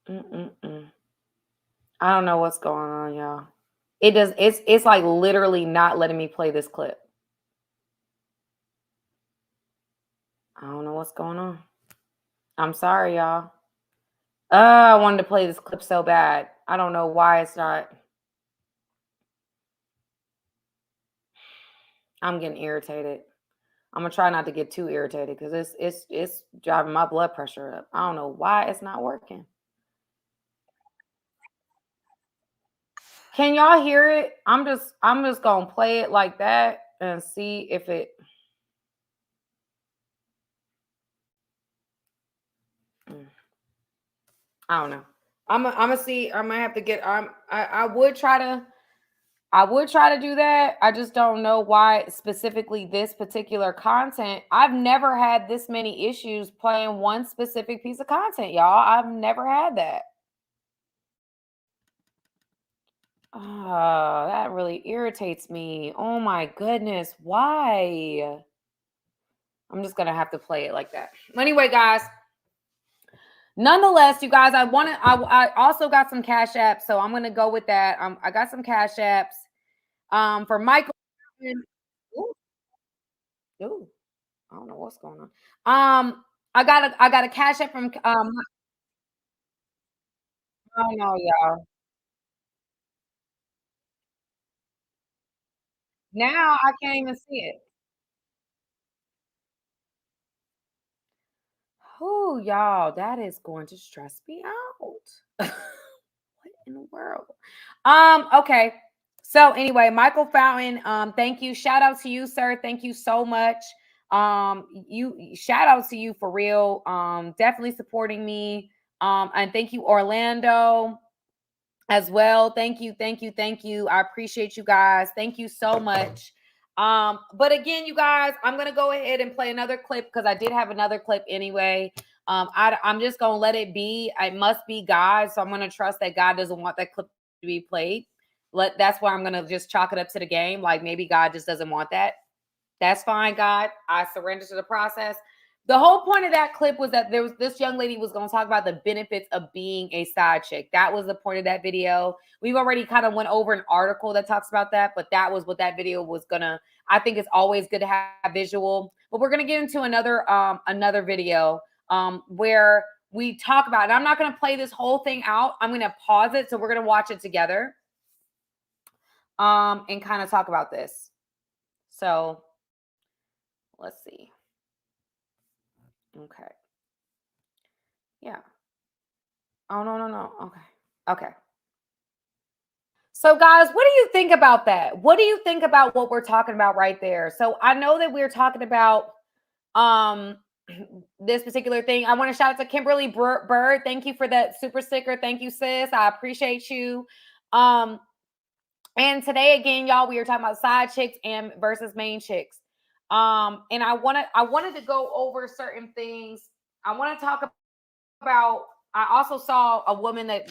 I don't know what's going on, y'all. It's like literally not letting me play this clip. I don't know what's going on. I'm sorry, y'all. I wanted to play this clip so bad. I don't know why it's not. I'm getting irritated. I'm gonna try not to get too irritated because it's driving my blood pressure up. I don't know why it's not working. Can y'all hear it? I'm just gonna play it like that and see if it. I don't know. I'm gonna see. I might have to get. I would try to do that. I just don't know why specifically this particular content. I've never had this many issues playing one specific piece of content, y'all. I've never had that. Oh, that really irritates me. Oh my goodness. Why? I'm just going to have to play it like that. Anyway, guys, nonetheless, you guys, I also got some Cash Apps, so I'm going to go with that. I got some Cash Apps for Michael. Ooh, I don't know what's going on. I got a Cash App from oh no, y'all. Now I can't even see it. Oh, y'all, that is going to stress me out. What in the world? Okay. So anyway, Michael Fountain, thank you. Shout out to you, sir. Thank you so much. Shout out to you for real. Definitely supporting me. And thank you, Orlando, as well. Thank you. I appreciate you guys. Thank you so much. But again, you guys, I'm gonna go ahead and play another clip because I did have another clip anyway. I'm just gonna let it be. It must be God, so I'm gonna trust that God doesn't want that clip to be played. That's why I'm going to just chalk it up to the game. Like maybe God just doesn't want that. That's fine, God. I surrender to the process. The whole point of that clip was that this young lady was going to talk about the benefits of being a side chick. That was the point of that video. We've already kind of went over an article that talks about that, but that was what that video was gonna. I think it's always good to have visual, but we're gonna get into another video where we talk about it. I'm not gonna play this whole thing out. I'm gonna pause it, so we're gonna watch it together, and kind of talk about this. So let's see. Okay. Yeah. Oh, no. Okay. So guys, what do you think about that? What do you think about what we're talking about right there? So I know that we're talking about this particular thing. I want to shout out to Kimberly Bird. Thank you for that super sticker. Thank you, sis. I appreciate you. And today again, y'all, we are talking about side chicks and versus main chicks. And I wanted to go over certain things. I want to talk about, I also saw a woman that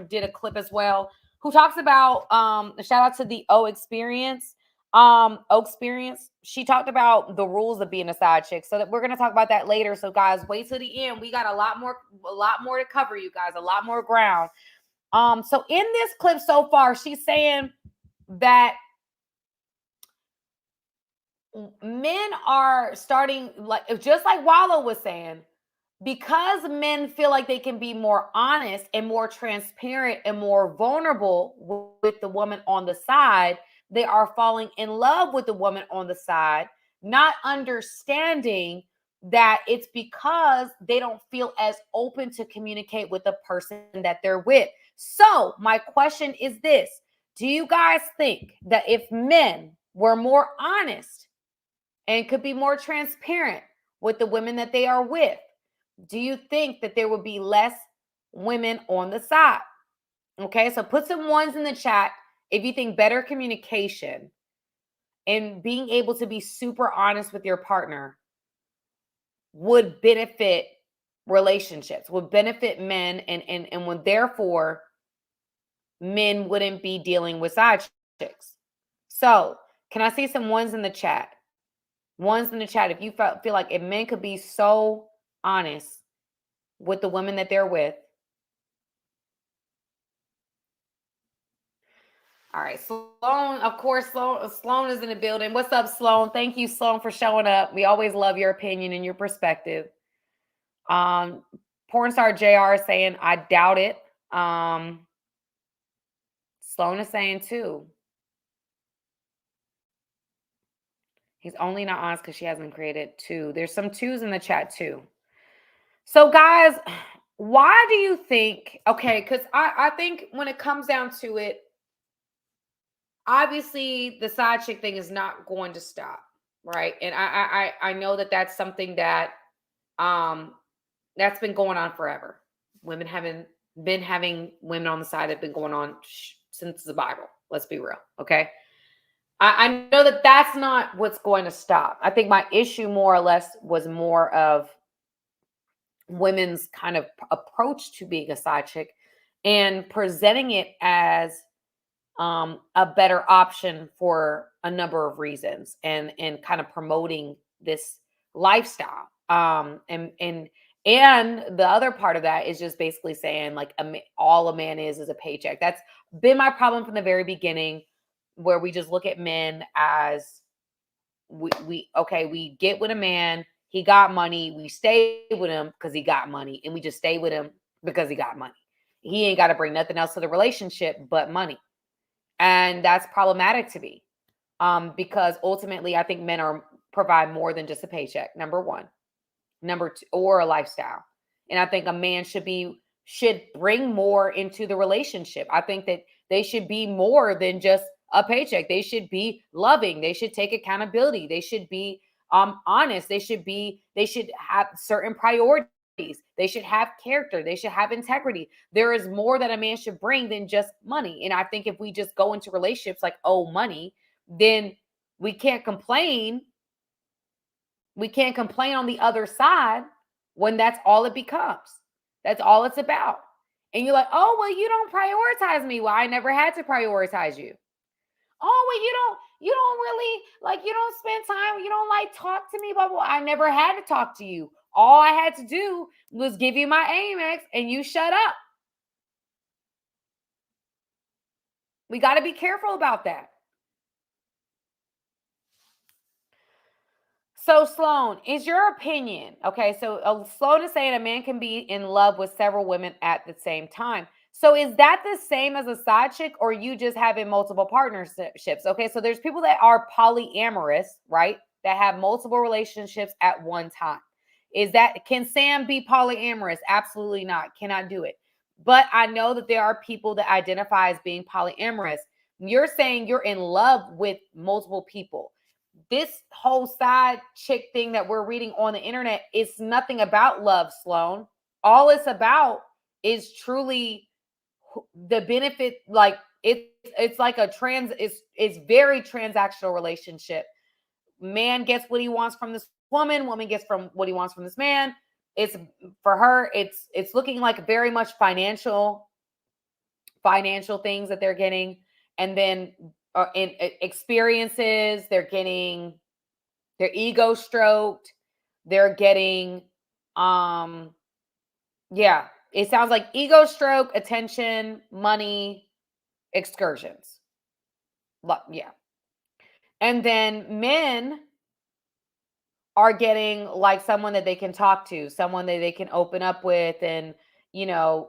did a clip as well who talks about, shout out to the O Experience. She talked about the rules of being a side chick. So that we're going to talk about that later. So guys, wait till the end. We got a lot more to cover, you guys, a lot more ground. So in this clip so far, she's saying that men are starting, like, just like Wallow was saying, because men feel like they can be more honest and more transparent and more vulnerable with the woman on the side, they are falling in love with the woman on the side, not understanding that it's because they don't feel as open to communicate with the person that they're with. So my question is this: do you guys think that if men were more honest and could be more transparent with the women that they are with, do you think that there would be less women on the side? Okay, so put some ones in the chat if you think better communication and being able to be super honest with your partner would benefit relationships, would benefit men, and would therefore men wouldn't be dealing with side chicks. So can I see some ones in the chat? Ones in the chat if you feel like if men could be so honest with the women that they're with. All right, Sloan, of course, Sloan is in the building. What's up, Sloan? Thank you, Sloan, for showing up. We always love your opinion and your perspective. Porn star JR is saying, I doubt it. Sloan is saying too. He's only not honest because she hasn't created two. There's some twos in the chat too. So guys, why do you think, okay, because I think when it comes down to it, obviously the side chick thing is not going to stop, right? And I know that that's something that that's been going on forever. Women haven't been having women on the side have been going on since the Bible. Let's be real, okay? I know that that's not what's going to stop. I think my issue more or less was more of women's kind of approach to being a side chick and presenting it as a better option for a number of reasons, and kind of promoting this lifestyle. And the other part of that is just basically saying like all a man is a paycheck. That's been my problem from the very beginning, where we just look at men as we get with a man, he got money, we stay with him because he got money, and we just stay with him because he got money. He ain't got to bring nothing else to the relationship but money. And that's problematic to me, because ultimately I think men provide more than just a paycheck, number one. Number two, or a lifestyle. And I think a man should bring more into the relationship. I think that they should be more than just a paycheck. They should be loving. They should take accountability. They should be honest. They should have certain priorities. They should have character. They should have integrity. There is more that a man should bring than just money. And I think if we just go into relationships like, oh, money, then we can't complain. We can't complain on the other side when that's all it becomes. That's all it's about. And you're like, oh, well, you don't prioritize me. Well, I never had to prioritize you. Oh, well, you don't really, like, you don't spend time, you don't like talk to me, blah, blah. I never had to talk to you. All I had to do was give you my Amex and you shut up. We got to be careful about that. So Sloan, is your opinion, okay, so Sloan is saying a man can be in love with several women at the same time. So is that the same as a side chick, or you just having multiple partnerships? Okay, so there's people that are polyamorous, right? That have multiple relationships at one time. Can Sam be polyamorous? Absolutely not. Cannot do it. But I know that there are people that identify as being polyamorous. You're saying you're in love with multiple people. This whole side chick thing that we're reading on the internet is nothing about love, Sloan. All it's about is truly the benefit. Like it's like it's very transactional relationship. Man gets what he wants from this woman gets from what he wants from this man. It's for her, it's looking like very much financial things that they're getting. And then in experiences, they're getting their ego stroked. They're getting, it sounds like ego stroke, attention, money, excursions. Yeah. And then men are getting like someone that they can talk to, someone that they can open up with and,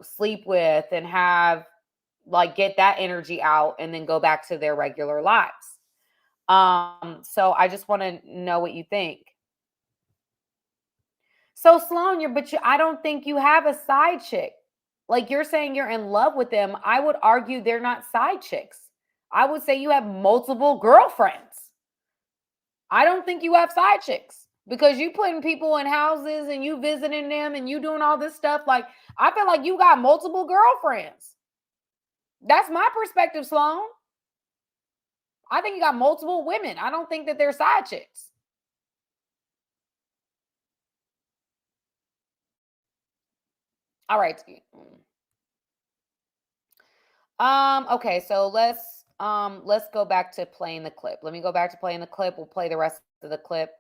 sleep with and have like get that energy out and then go back to their regular lives. So I just want to know what you think. So Sloan, I don't think you have a side chick. Like you're saying you're in love with them. I would argue they're not side chicks. I would say you have multiple girlfriends. I don't think you have side chicks because you putting people in houses and you visiting them and you doing all this stuff. Like, I feel like you got multiple girlfriends. That's my perspective, Sloan. I think you got multiple women. I don't think that they're side chicks. All right. Okay, so let's go back to playing the clip. Let me go back to playing the clip. We'll play the rest of the clip.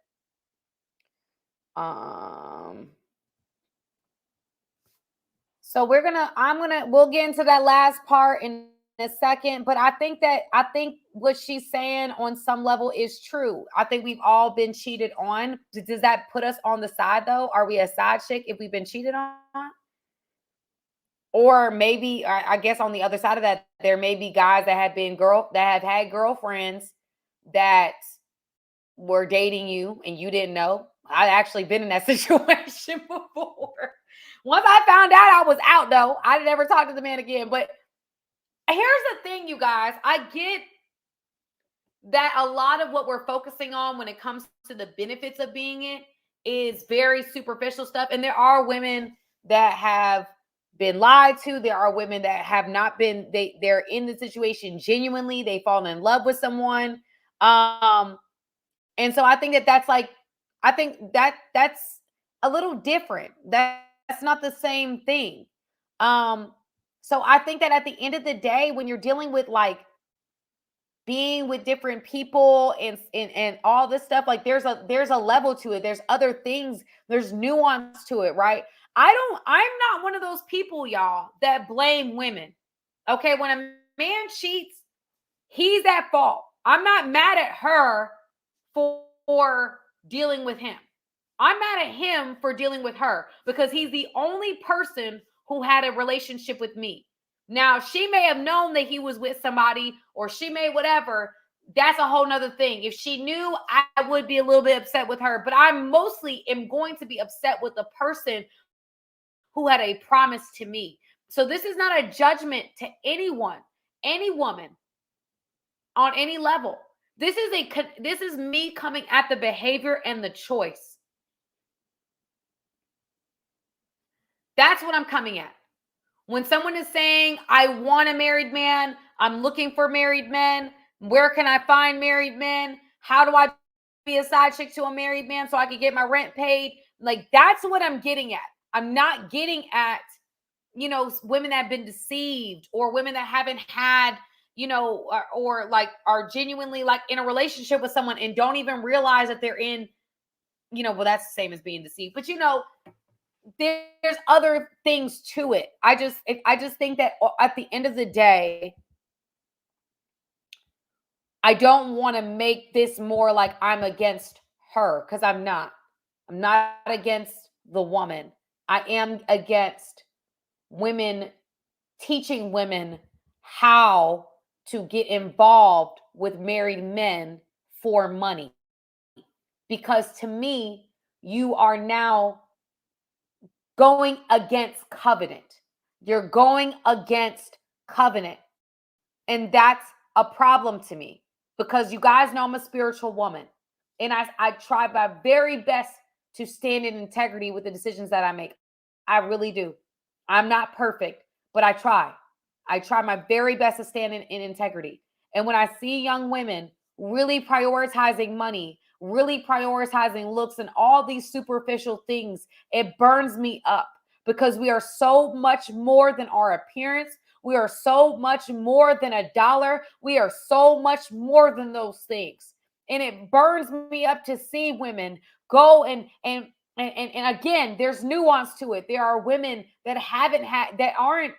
So we'll get into that last part in a second, but I think what she's saying on some level is true. I think we've all been cheated on. Does that put us on the side though? Are we a side chick if we've been cheated on? Or maybe, I guess on the other side of that, there may be guys that have had girlfriends that were dating you and you didn't know. I've actually been in that situation before. Once I found out, I was out though. I never talked to the man again. But here's the thing, you guys. I get that a lot of what we're focusing on when it comes to the benefits of being it is very superficial stuff. And there are women that have been lied to. There are women that have not been, they're in the situation genuinely. They fall in love with someone. And so I think that's a little different. That's not the same thing. So I think that at the end of the day, when you're dealing with like being with different people and all this stuff, like there's a level to it. There's other things, there's nuance to it, right? I'm not one of those people, y'all, that blame women. Okay, when a man cheats, he's at fault. I'm not mad at her for dealing with him. I'm mad at him for dealing with her because he's the only person who had a relationship with me. Now, she may have known that he was with somebody or she may whatever. That's a whole nother thing. If she knew, I would be a little bit upset with her, but I mostly am going to be upset with the person who had a promise to me. So this is not a judgment to anyone, any woman on any level. This is me coming at the behavior and the choice. That's what I'm coming at. When someone is saying, I want a married man, I'm looking for married men, where can I find married men? How do I be a side chick to a married man so I can get my rent paid? Like, that's what I'm getting at. I'm not getting at women that have been deceived, or women that haven't had, or like are genuinely like in a relationship with someone and don't even realize that they're in, well, that's the same as being deceived, but there's other things to it. I just think that at the end of the day, I don't want to make this more like I'm against her, because I'm not. I'm not against the woman. I am against women teaching women how to get involved with married men for money. Because to me, you are now going against covenant. You're going against covenant. And that's a problem to me, because you guys know I'm a spiritual woman. And I try my very best to stand in integrity with the decisions that I make. I really do. I'm not perfect, but I try. I try my very best to stand in integrity. And when I see young women really prioritizing money, really prioritizing looks and all these superficial things, it burns me up, because we are so much more than our appearance. We are so much more than a dollar. We are so much more than those things. And it burns me up to see women go and again, there's nuance to it. There are women that aren't,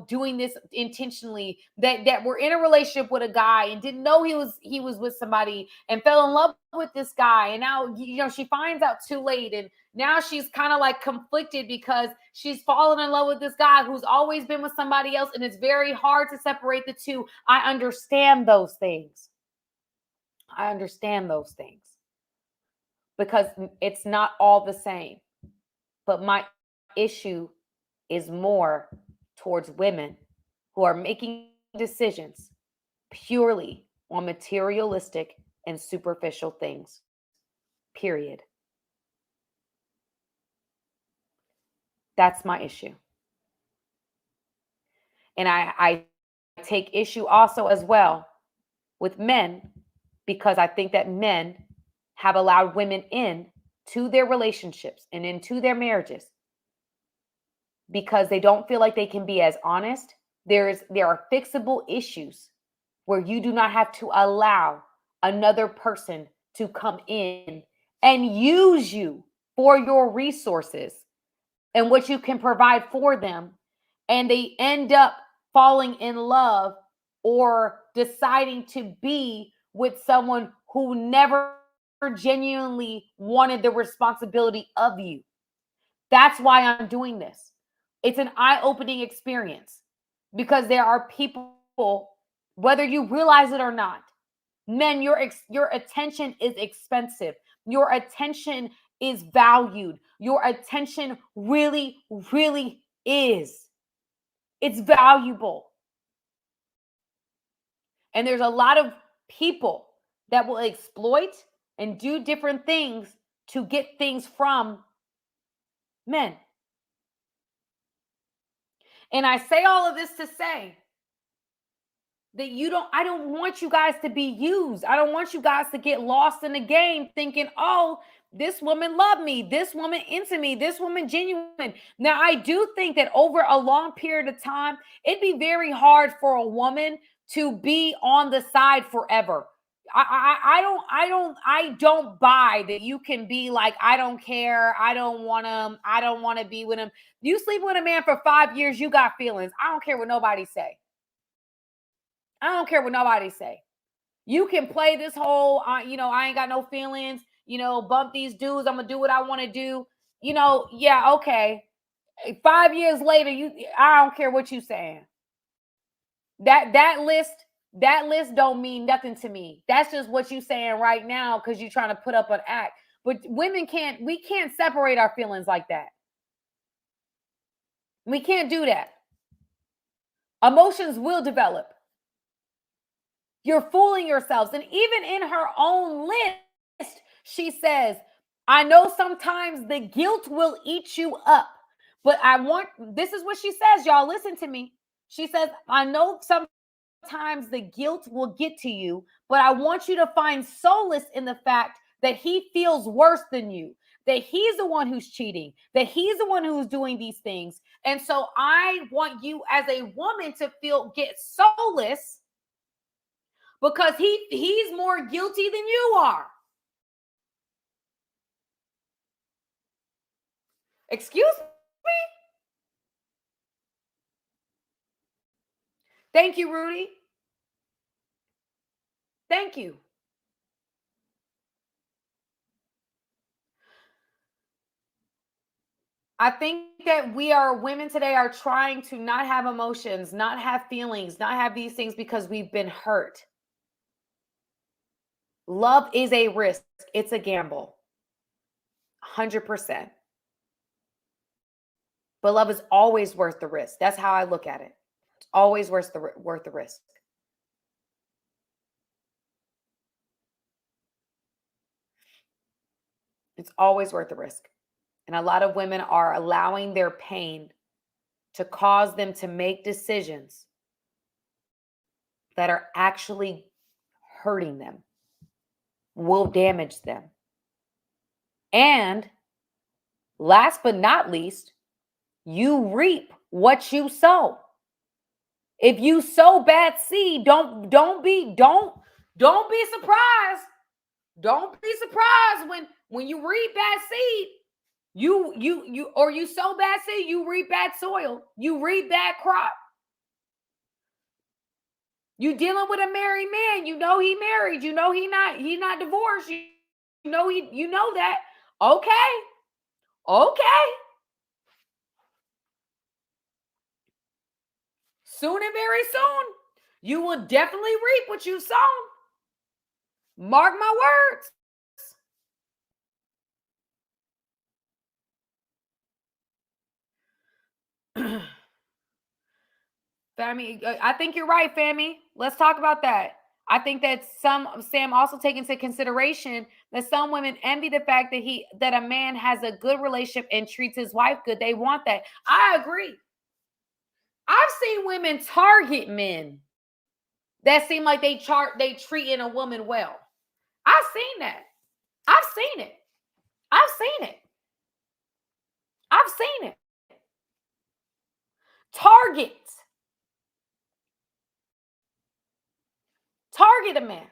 doing this intentionally, that were in a relationship with a guy and didn't know he was with somebody and fell in love with this guy. And now, she finds out too late. And now she's kind of like conflicted because she's fallen in love with this guy who's always been with somebody else. And it's very hard to separate the two. I understand those things. Because it's not all the same. But my issue is more towards women who are making decisions purely on materialistic and superficial things. Period. That's my issue. And I take issue also as well with men, because I think that men have allowed women in to their relationships and into their marriages because they don't feel like they can be as honest. There are fixable issues where you do not have to allow another person to come in and use you for your resources and what you can provide for them. And they end up falling in love or deciding to be with someone who never genuinely wanted the responsibility of you. That's why I'm doing this. It's an eye-opening experience, because there are people, whether you realize it or not, men, your attention is expensive. Your attention is valued. Your attention really, really is. It's valuable. And there's a lot of people that will exploit and do different things to get things from men. And I say all of this to say that I don't want you guys to be used. I don't want you guys to get lost in the game thinking, oh, this woman loved me, this woman into me, this woman genuine. Now, I do think that over a long period of time, it'd be very hard for a woman to be on the side forever. I don't buy that you can be like, I don't care. I don't want him. I don't want to be with him. You sleep with a man for 5 years, you got feelings. I don't care what nobody say. You can play this whole, I ain't got no feelings, bump these dudes. I'm going to do what I want to do. Yeah, okay. 5 years later, I don't care what you saying. That list don't mean nothing to me. That's just what you saying right now because you're trying to put up an act. But we can't separate our feelings like that. We can't do that. Emotions will develop. You're fooling yourselves. And even in her own list, she says, I know sometimes the guilt will eat you up, but this is what she says, y'all, listen to me. She says, I know sometimes the guilt will get to you, but I want you to find solace in the fact that he feels worse than you. that he's the one who's cheating, that he's the one who's doing these things. And so I want you as a woman to get soulless because he's more guilty than you are. Excuse me? Thank you, Rudy. Thank you. I think that women today are trying to not have emotions, not have feelings, not have these things because we've been hurt. Love is a risk. It's a gamble. 100%. But love is always worth the risk. That's how I look at it. It's always worth the risk. It's always worth the risk. And a lot of women are allowing their pain to cause them to make decisions that are actually hurting them, will damage them. And last but not least, you reap what you sow. If you sow bad seed, don't be surprised. Don't be surprised when you reap bad seed. You sow bad seed, you reap bad soil, you reap bad crop. You dealing with a married man, you know he married, you know he's not divorced, you know that. Okay. Soon and very soon, you will definitely reap what you've sown. Mark my words. Fami, I think you're right, Fami. Let's talk about that. I think that Sam also take into consideration that some women envy the fact that a man has a good relationship and treats his wife good. They want that. I agree. I've seen women target men that seem like they treating a woman well. I've seen that. I've seen it. Target a man.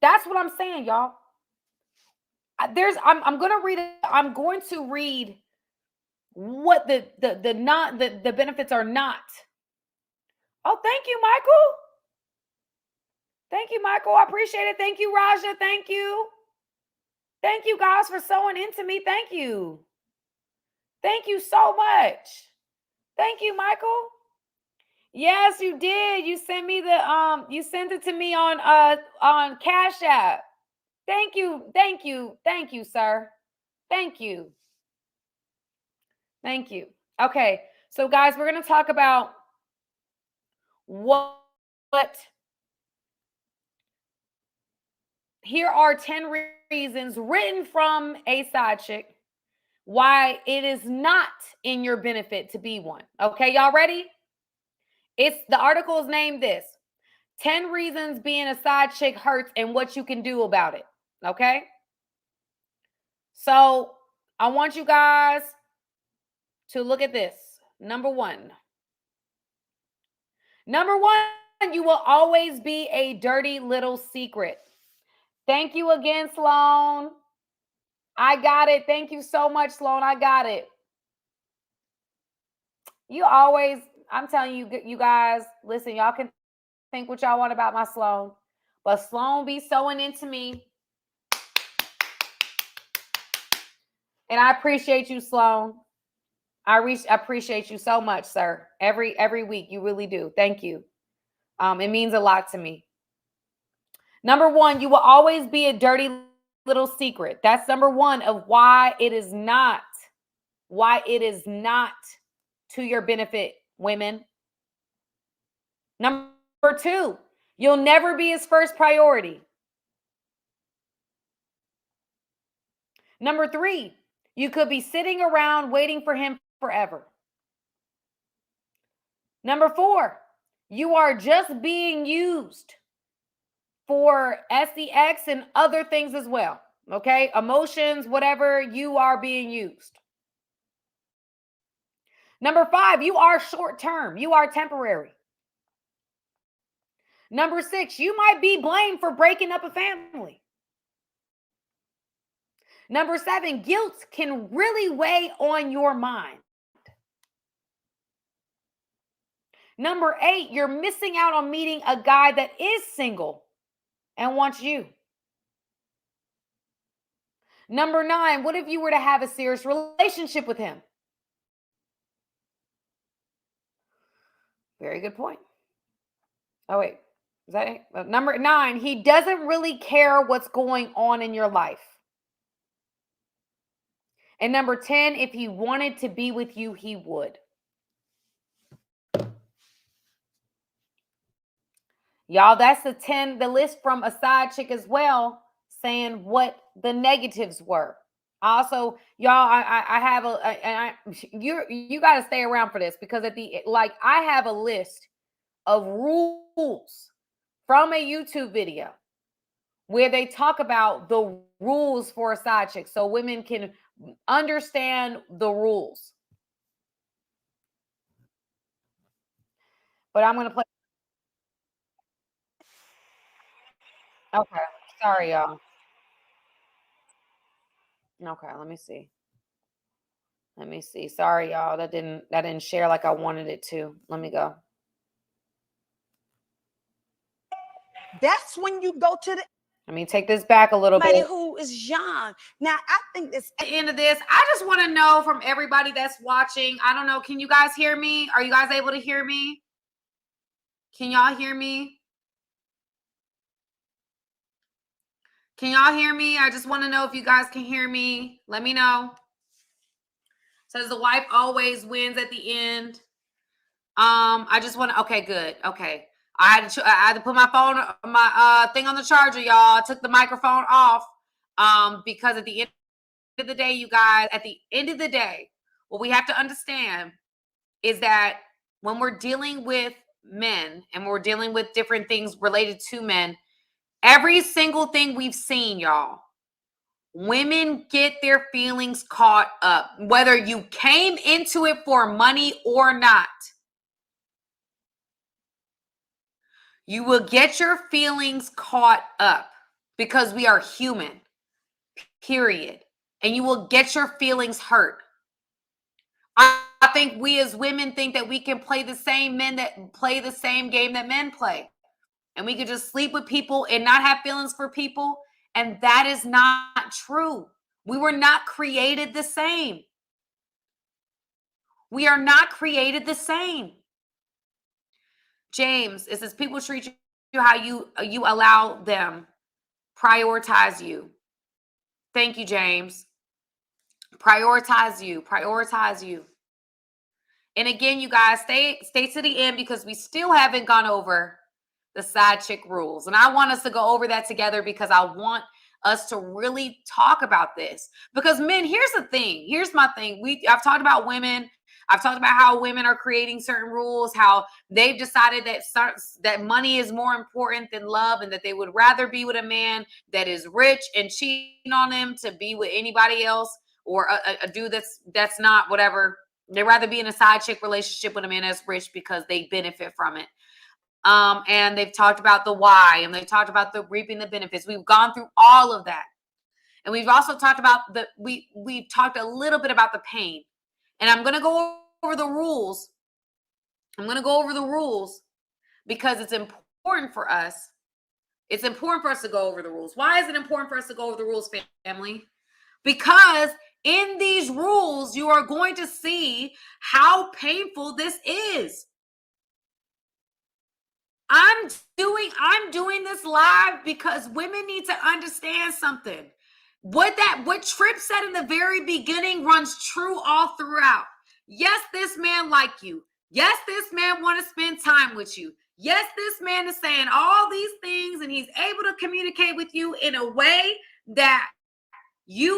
That's what I'm saying, y'all. I'm going to read what the benefits are not. Oh, thank you, Michael. Thank you, Michael. I appreciate it. Thank you, Raja. Thank you. Thank you guys for sewing into me. Thank you. Thank you so much. Thank you, Michael. Yes, you did. You sent me you sent it to me on Cash App. Thank you, sir. Thank you. Okay, so guys, we're going to talk about what here are 10 reasons written from a side chick why it is not in your benefit to be one. Okay, y'all ready? The article is named this: 10 reasons being a side chick hurts and what you can do about it. Okay? So I want you guys to look at this. Number one, you will always be a dirty little secret. Thank you again, Sloan. I got it. Thank you so much, Sloan. I got it. I'm telling you guys, listen, y'all can think what y'all want about my Sloan, but Sloan be sewing into me. And I appreciate you, Sloan. I appreciate you so much, sir. Every week, you really do. Thank you. It means a lot to me. Number one, you will always be a dirty little secret. That's number one of why it is not to your benefit, women. Number two, you'll never be his first priority. Number three, you could be sitting around waiting for him forever. Number four, you are just being used. for SEX and other things as well. Okay, emotions, whatever, you are being used. Number 5, you are short term. You are temporary. Number 6, you might be blamed for breaking up a family. Number 7, guilt can really weigh on your mind. Number 8, you're missing out on meeting a guy that is single and wants you. Number 9, what if you were to have a serious relationship with him? Very good point. Oh, wait. Is that it? Number 9, he doesn't really care what's going on in your life. And number 10, if he wanted to be with you, he would. Y'all, that's the list from a side chick as well, saying what the negatives were. Also, y'all, I have you got to stay around for this, because I have a list of rules from a YouTube video where they talk about the rules for a side chick, so women can understand the rules. But I'm going to play. Okay. Sorry, y'all. Okay, let me see. Sorry, y'all. That didn't share like I wanted it to. Let me go. That's when you go to the Let me take this back a little bit. who is young. Now, I think this At the end of this, I just want to know from everybody that's watching. I don't know. Can you guys hear me? Are you guys able to hear me? Can y'all hear me? Can y'all hear me? I just want to know if you guys can hear me. Let me know. Says the wife always wins at the end. I just want to. Okay, good. Okay, I had to put my phone, my thing on the charger, y'all. I took the microphone off, because at the end of the day, you guys, at the end of the day, what we have to understand is that when we're dealing with men and we're dealing with different things related to men, every single thing we've seen, y'all, women get their feelings caught up, whether you came into it for money or not. You will get your feelings caught up because we are human, period. And you will get your feelings hurt. I think we as women think that we can play the same game that men play. And we could just sleep with people and not have feelings for people. And that is not true. We were not created the same. We are not created the same. James, it says people treat you how you allow them, prioritize you. Thank you, James. Prioritize you. And again, you guys, stay to the end, because we still haven't gone over the side chick rules. And I want us to go over that together, because I want us to really talk about this. Because men, here's the thing. Here's my thing. I've talked about women. I've talked about how women are creating certain rules, how they've decided that money is more important than love, and that they would rather be with a man that is rich and cheating on them to be with anybody else, or a dude that's not whatever. They'd rather be in a side chick relationship with a man that's rich because they benefit from it. And they've talked about the why, and they've talked about the reaping the benefits. We've gone through all of that. And we've also talked about we've talked a little bit about the pain. And I'm going to go over the rules. Because it's important for us. It's important for us to go over the rules. Why is it important for us to go over the rules, family? Because in these rules, you are going to see how painful this is. I'm doing this live because women need to understand something. What Tripp said in the very beginning runs true all throughout. Yes, this man like you. Yes, this man want to spend time with you. Yes, this man is saying all these things, and he's able to communicate with you in a way that he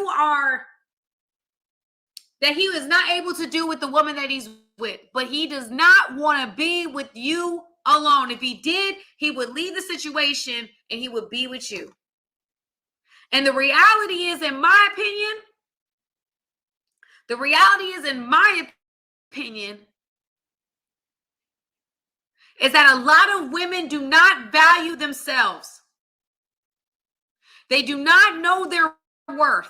was not able to do with the woman that he's with. But he does not want to be with you alone. If he did, he would leave the situation and he would be with you. And the reality is, in my opinion, is that a lot of women do not value themselves. They do not know their worth.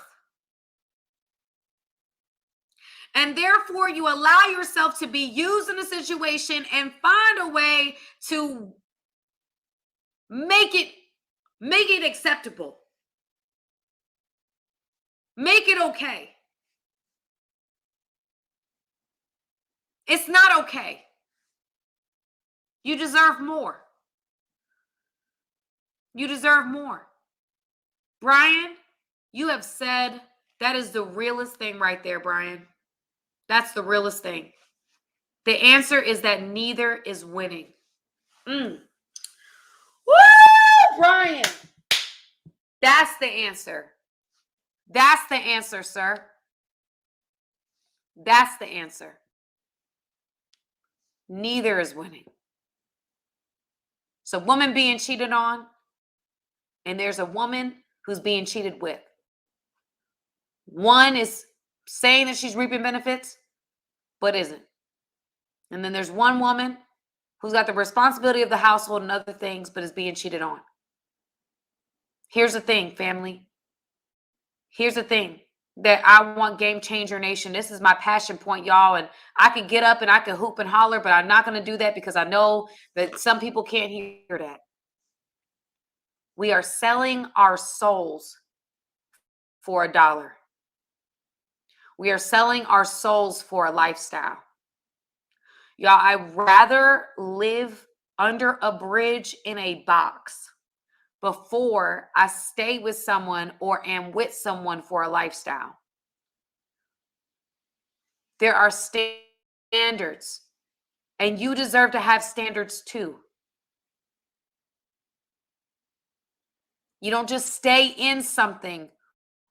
And therefore, you allow yourself to be used in a situation and find a way to make it acceptable. Make it okay. It's not okay. You deserve more. You deserve more. Brian, you have said that is the realest thing right there, Brian. That's the realest thing. The answer is that neither is winning. Woo, Brian. That's the answer. That's the answer, sir. That's the answer. Neither is winning. So, woman being cheated on, and there's a woman who's being cheated with. One is saying that she's reaping benefits, but isn't. And then there's one woman who's got the responsibility of the household and other things, but is being cheated on. Here's the thing, family. Here's the thing that I want Game Changer Nation. This is my passion point, y'all. And I could get up and I could hoop and holler, but I'm not going to do that because I know that some people can't hear that. We are selling our souls for $1. We are selling our souls for a lifestyle. Y'all, I'd rather live under a bridge in a box before I stay with someone or am with someone for a lifestyle. There are standards, and you deserve to have standards too. You don't just stay in something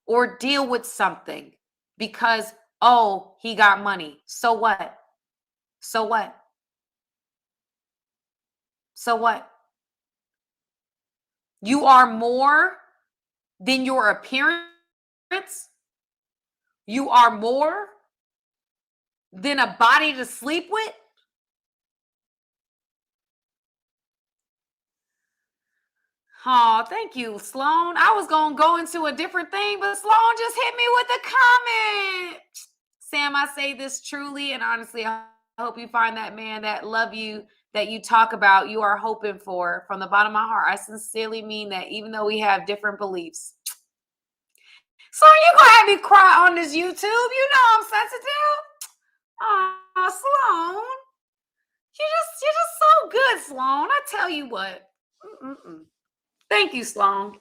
or deal with something because, oh, he got money. So what? So what? So what? You are more than your appearance. You are more than a body to sleep with. Oh, thank you, Sloan. I was going to go into a different thing, but Sloan just hit me with a comment. Sam, I say this truly and honestly. I hope you find that man that love you, that you talk about, you are hoping for from the bottom of my heart. I sincerely mean that, even though we have different beliefs. Sloan, you going to have me cry on this YouTube. You know I'm sensitive. Oh, Sloan. You're just so good, Sloan. I tell you what. Thank you, Sloan.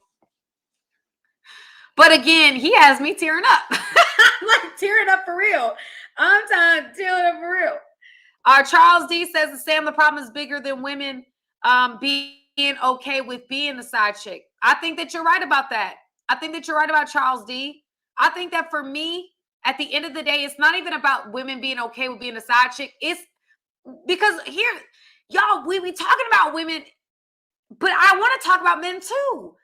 But again, he has me tearing up. Like tearing up for real. I'm tearing up for real. Charles D says, Sam, the problem is bigger than women being okay with being the side chick. I think that you're right about that. I think that you're right about Charles D. I think that for me, at the end of the day, it's not even about women being okay with being a side chick. It's because here, y'all, we talking about women, but I want to talk about men too.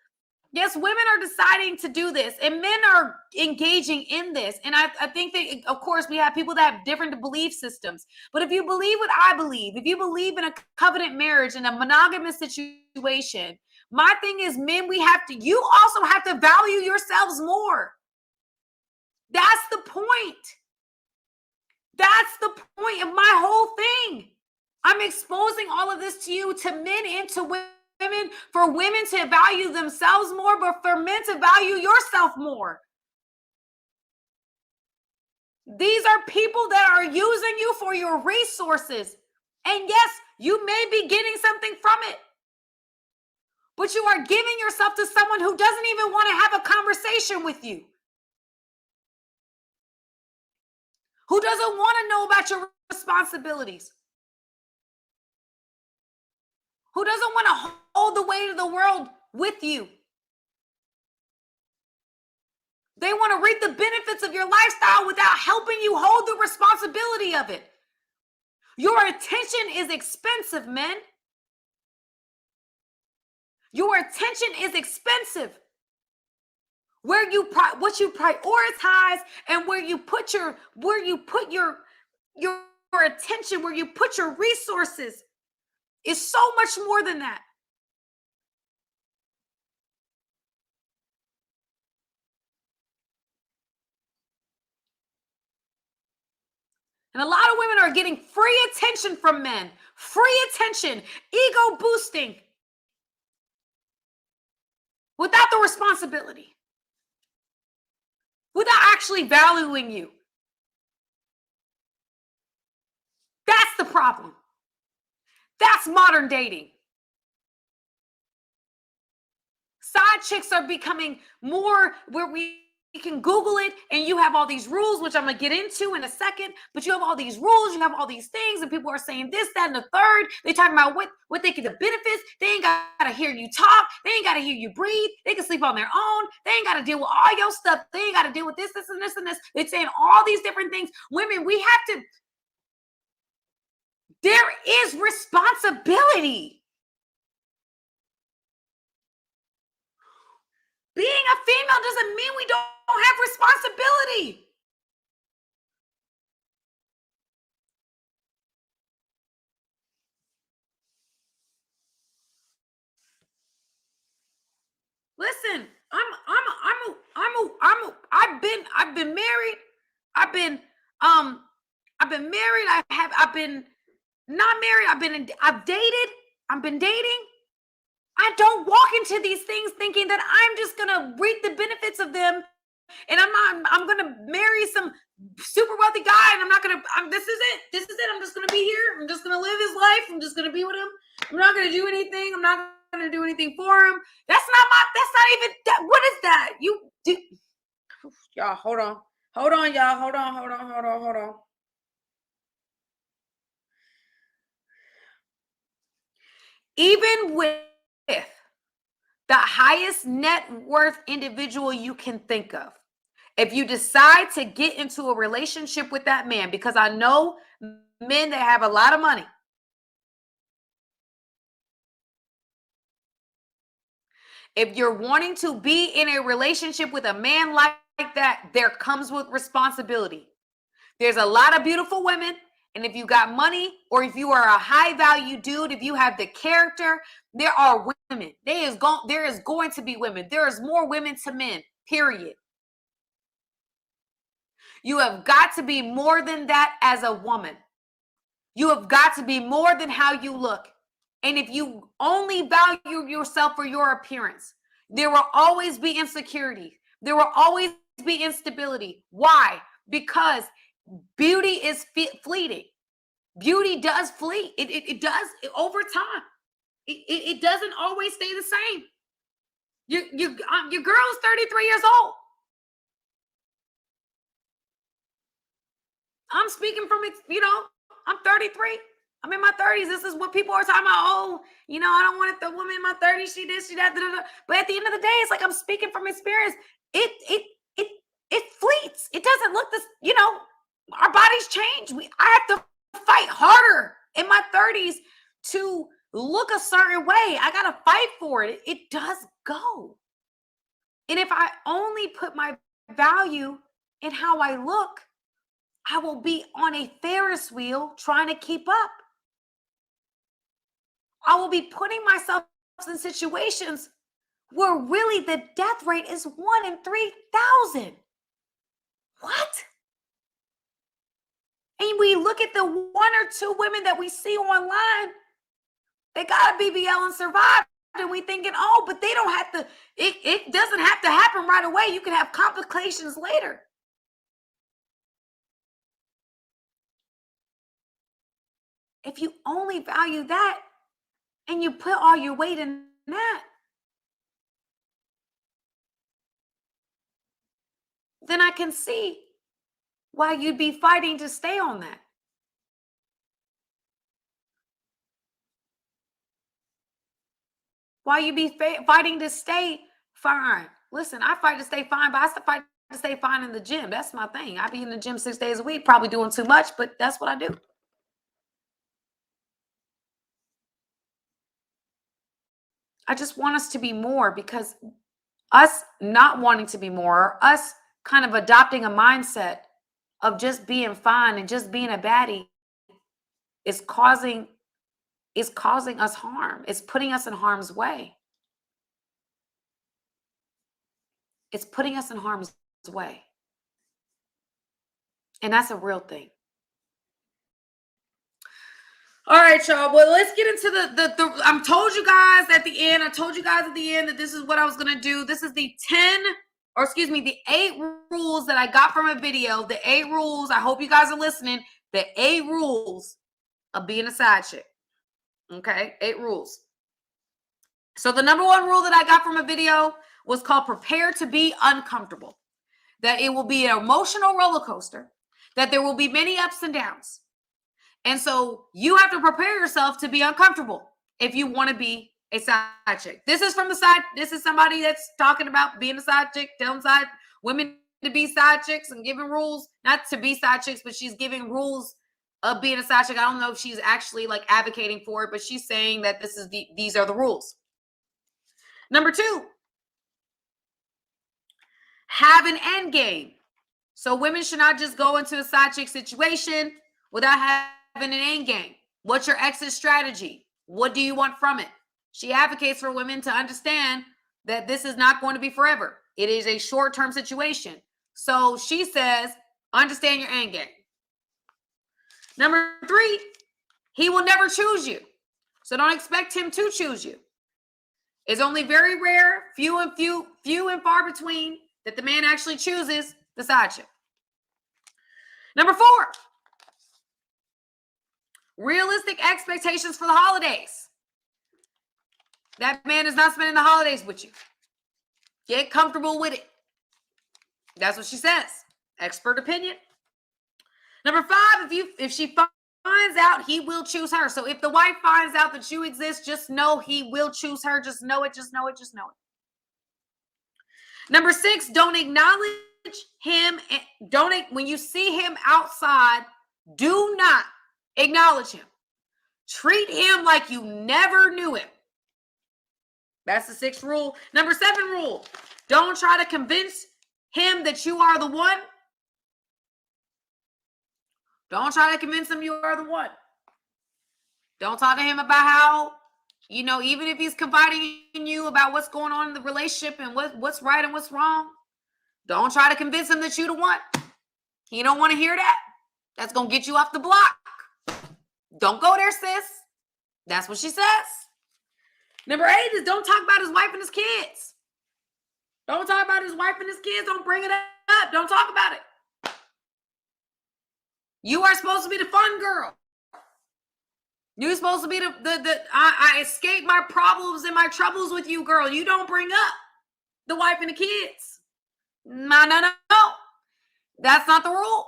Yes, women are deciding to do this and men are engaging in this. And I think that, of course, we have people that have different belief systems. But if you believe what I believe, if you believe in a covenant marriage and a monogamous situation, my thing is, men, you also have to value yourselves more. That's the point. That's the point of my whole thing. I'm exposing all of this to you, to men and to women, for women to value themselves more, but for men to value yourself more. These are people that are using you for your resources. And yes, you may be getting something from it, but you are giving yourself to someone who doesn't even want to have a conversation with you, who doesn't want to know about your responsibilities, who doesn't want to hold the weight of the world with you. They want to reap the benefits of your lifestyle without helping you hold the responsibility of it. Your attention is expensive, men. Your attention is expensive. What you prioritize and where you put your attention, where you put your resources is so much more than that. And a lot of women are getting free attention from men. Free attention, ego boosting, without the responsibility, without actually valuing you. That's the problem. That's modern dating. Side chicks are becoming more where we can Google it and you have all these rules, which I'm going to get into in a second, but you have all these rules, you have all these things, and people are saying this, that, and the third. They're talking about what they get the benefits. They ain't got to hear you talk. They ain't got to hear you breathe. They can sleep on their own. They ain't got to deal with all your stuff. They ain't got to deal with this, this, and this, and this. They're saying all these different things. Women, we have to, there is responsibility. Being a female doesn't mean we don't have responsibility. Listen, I've been married. I've been married. I've been not married. I've dated. I've been dating. I don't walk into these things thinking that I'm just going to reap the benefits of them. And I'm going to marry some super wealthy guy. And this is it. I'm just going to be here. I'm just going to live his life. I'm just going to be with him. I'm not going to do anything. I'm not going to do anything for him. That's not even that. What is that? Y'all, hold on. Hold on, y'all. Hold on. Even with the highest net worth individual you can think of, if you decide to get into a relationship with that man, because I know men that have a lot of money, if you're wanting to be in a relationship with a man like that, there comes with responsibility. There's a lot of beautiful women. And if you got money, or if you are a high value dude, if you have the character, there are women. There is going to be women. There is more women to men, period. You have got to be more than that as a woman. You have got to be more than how you look. And if you only value yourself for your appearance, there will always be insecurity. There will always be instability. Why? Because beauty is fleeting. Beauty does flee. It does over time. It doesn't always stay the same. Your girl is 33 years old. I'm speaking from, I'm 33. I'm in my 30s. This is what people are talking about. Oh, I don't want the woman in my 30s. She this, she that. Da, da, da. But at the end of the day, it's like I'm speaking from experience. It fleets. It doesn't look this. Our bodies change. I have to fight harder in my 30s to look a certain way. I gotta fight for it. It does go. And if I only put my value in how I look, I will be on a Ferris wheel trying to keep up. I will be putting myself in situations where really the death rate is 1 in 3,000. What? And we look at the 1 or 2 women that we see online, they got a BBL and survived. And we thinking, oh, but they don't have to, it doesn't have to happen right away. You can have complications later. If you only value that and you put all your weight in that, then I can see why you'd be fighting to stay on that. Why you be fighting to stay fine. Listen, I fight to stay fine, but I fight to stay fine in the gym. That's my thing. I be in the gym 6 days a week, probably doing too much, but that's what I do. I just want us to be more, because us not wanting to be more, us kind of adopting a mindset of just being fine and just being a baddie is causing us harm. It's putting us in harm's way. It's putting us in harm's way. And that's a real thing. All right, y'all. Well, let's get into the I told you guys at the end that this is what I was going to do. This is the 8 rules that I got from a video. The 8 rules. I hope you guys are listening. The 8 rules of being a side chick. Okay, 8 rules. So the number 1 rule that I got from a video was called prepare to be uncomfortable. That it will be an emotional roller coaster. That there will be many ups and downs. And so you have to prepare yourself to be uncomfortable if you want to be a side chick. This is from the side. This is somebody that's talking about being a side chick, telling side women to be side chicks and giving rules, not to be side chicks, but she's giving rules of being a side chick. I don't know if she's actually like advocating for it, but she's saying that these are the rules. Number 2, have an end game. So women should not just go into a side chick situation without having an end game. What's your exit strategy? What do you want from it? She advocates for women to understand that this is not going to be forever. It is a short-term situation. So she says, understand your end game. Number 3, he will never choose you. So don't expect him to choose you. It's only very rare, few and far between, that the man actually chooses the side chick. Number 4, realistic expectations for the holidays. That man is not spending the holidays with you. Get comfortable with it. That's what she says. Expert opinion. Number 5, if she finds out, he will choose her. So if the wife finds out that you exist, just know he will choose her. Just know it, just know it, just know it. Number 6, don't acknowledge him. When you see him outside, do not acknowledge him. Treat him like you never knew him. That's the 6th rule. Number 7 rule, don't try to convince him that you are the one. Don't try to convince him you are the one. Don't talk to him about how, even if he's confiding in you about what's going on in the relationship and what's right and what's wrong, don't try to convince him that you're the one. He don't want to hear that. That's going to get you off the block. Don't go there, sis. That's what she says. Number 8 is don't talk about his wife and his kids. Don't talk about his wife and his kids. Don't bring it up. Don't talk about it. You are supposed to be the fun girl. You're supposed to be I escape my problems and my troubles with you, girl. You don't bring up the wife and the kids. No. That's not the rule.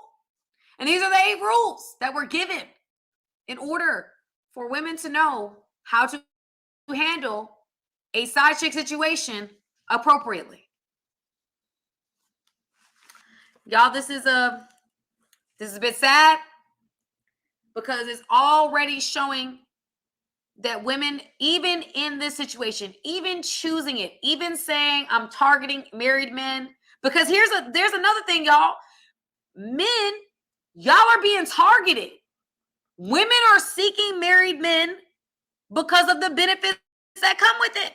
And these are the 8 rules that were given in order for women to know how to handle a side chick situation appropriately. Y'all, this is a bit sad because it's already showing that women, even in this situation, even choosing it, even saying I'm targeting married men, because there's another thing, y'all. Men, y'all are being targeted. Women are seeking married men because of the benefits that come with it.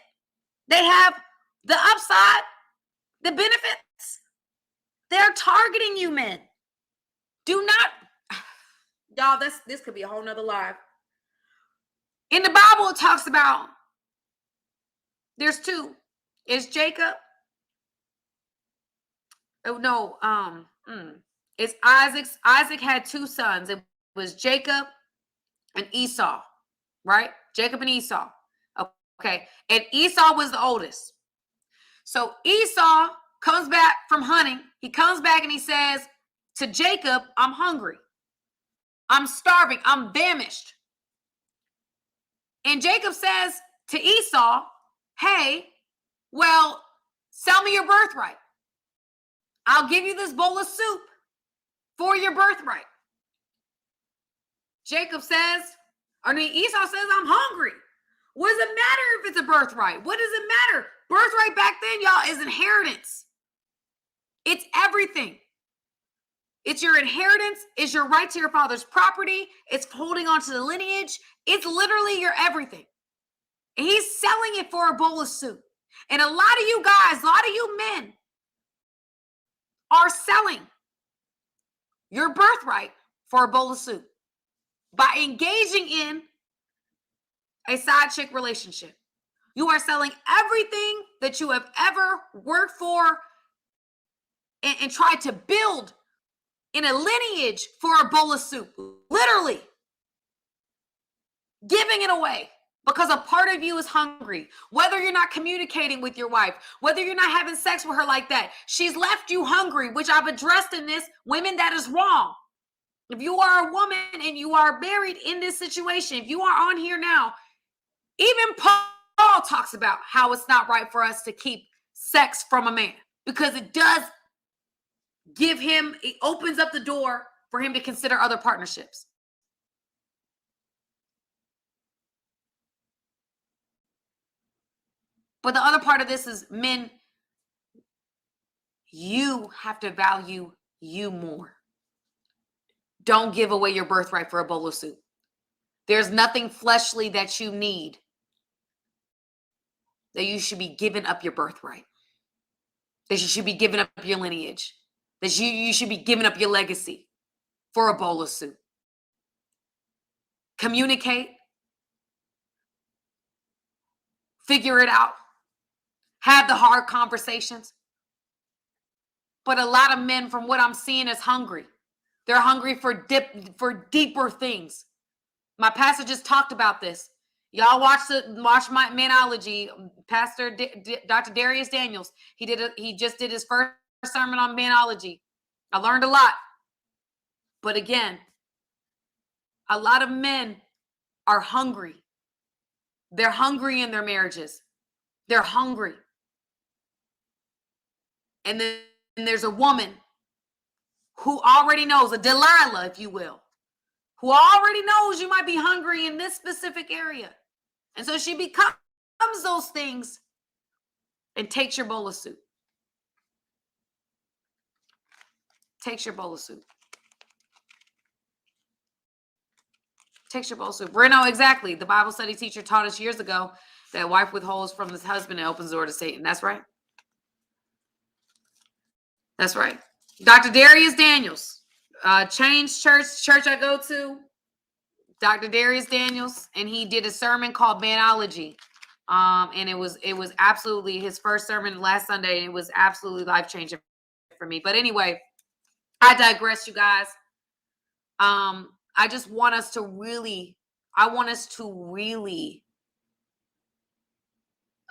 They have the upside, the benefits. They're targeting you, men. Do not, y'all, this could be a whole nother live. In the Bible, it talks about, there's 2. It's Jacob. Oh, no. It's Isaac's. Isaac had 2 sons. It was Jacob and Esau, right? Jacob and Esau. Okay. And Esau was the oldest. So Esau comes back from hunting. He comes back and he says to Jacob, I'm hungry. I'm starving. I'm famished. And Jacob says to Esau, hey, well, sell me your birthright. I'll give you this bowl of soup for your birthright. Esau says, I'm hungry. What does it matter if it's a birthright? What does it matter? Birthright back then, y'all, is inheritance. It's everything. It's your inheritance. It's your right to your father's property. It's holding on to the lineage. It's literally your everything. And he's selling it for a bowl of soup. And a lot of you guys, a lot of you men are selling your birthright for a bowl of soup by engaging in a side chick relationship. You are selling everything that you have ever worked for and tried to build in a lineage for a bowl of soup. Literally giving it away because a part of you is hungry. Whether you're not communicating with your wife, whether you're not having sex with her like that, she's left you hungry, which I've addressed in this. Women, that is wrong. If you are a woman and you are married in this situation, if you are on here now, even Paul talks about how it's not right for us to keep sex from a man because it does give him, it opens up the door for him to consider other partnerships. But the other part of this is, men, you have to value you more. Don't give away your birthright for a bowl of soup. There's nothing fleshly that you need that you should be giving up your birthright, that you should be giving up your lineage, that you should be giving up your legacy for a bowl of soup. Communicate. Figure it out. Have the hard conversations. But a lot of men, from what I'm seeing, is hungry. They're hungry for deeper things. My pastor just talked about this. Y'all watch my manology. Pastor Dr. Darius Daniels. He just did his first sermon on manology. I learned a lot. But again, a lot of men are hungry. They're hungry in their marriages. They're hungry. And then there's a woman who already knows, a Delilah, if you will, who already knows you might be hungry in this specific area. And so she becomes those things and takes your bowl of soup. Takes your bowl of soup. Takes your bowl of soup. Reno, exactly. The Bible study teacher taught us years ago that a wife withholds from his husband and opens the door to Satan. That's right. That's right. Dr. Darius Daniels, Change church I go to, Dr. Darius Daniels, and he did a sermon called Manology. And it was absolutely his first sermon last Sunday, and it was absolutely life-changing for me. But anyway, I digress, you guys. I just want us to really,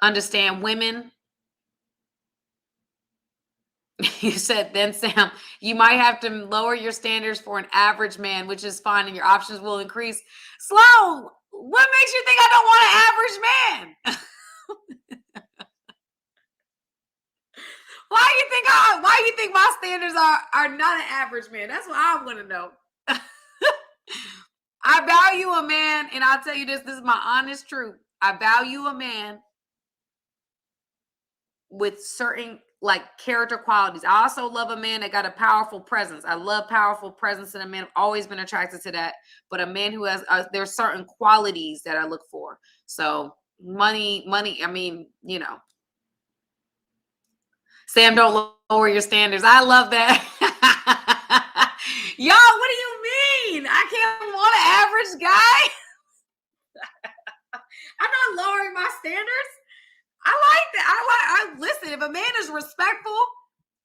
understand women. You said, then Sam, you might have to lower your standards for an average man, which is fine, and your options will increase. Sloan, what makes you think I don't want an average man? Why do you think my standards are not an average man? That's what I want to know. I value a man, and I'll tell you this is my honest truth. I value a man with certain character qualities. I also love a man that got a powerful presence. I love powerful presence in a man. I've always been attracted to that. But a man who has, there's certain qualities that I look for. So money, I mean, Sam, don't lower your standards. I love that. Y'all, what do you mean? I can't want an average guy? I'm not lowering my standards. I like that. Listen, if a man is respectful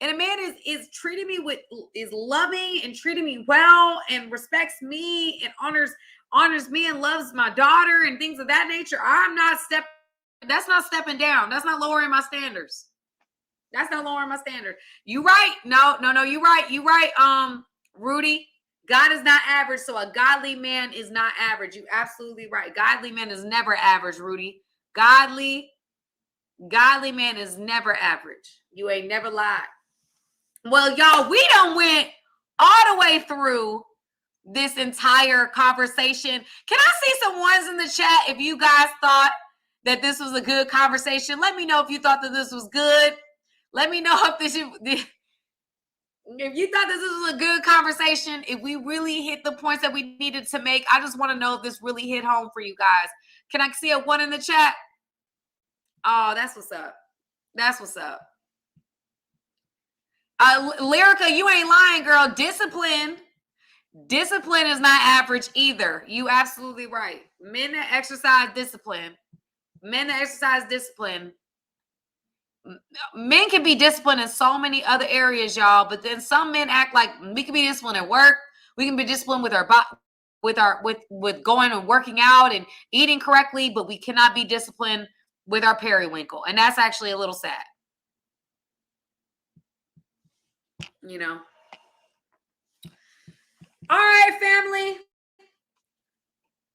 and a man is treating me is loving and treating me well and respects me and honors me and loves my daughter and things of that nature, that's not stepping down. That's not lowering my standards. That's not lowering my standard. You right. No, you right. Rudy, God is not average. So a godly man is not average. You absolutely right. Godly man is never average, Rudy. Godly man is never average. You ain't never lied. Well, y'all, we done went all the way through this entire conversation. Can I see some ones in the chat if you guys thought that this was a good conversation. Let me know if you thought that this was good. Let me know if you thought this was a good conversation, if we really hit the points that we needed to make. I just want to know if this really hit home for you guys. Can I see a 1 in the chat? Oh, that's what's up. That's what's up. Lyrica, you ain't lying, girl. Discipline is not average either. You absolutely right. Men that exercise discipline. Men can be disciplined in so many other areas, y'all. But then some men act like we can be disciplined at work. We can be disciplined with our with going and working out and eating correctly, but we cannot be disciplined with our periwinkle, and that's actually a little sad. You know. All right, family.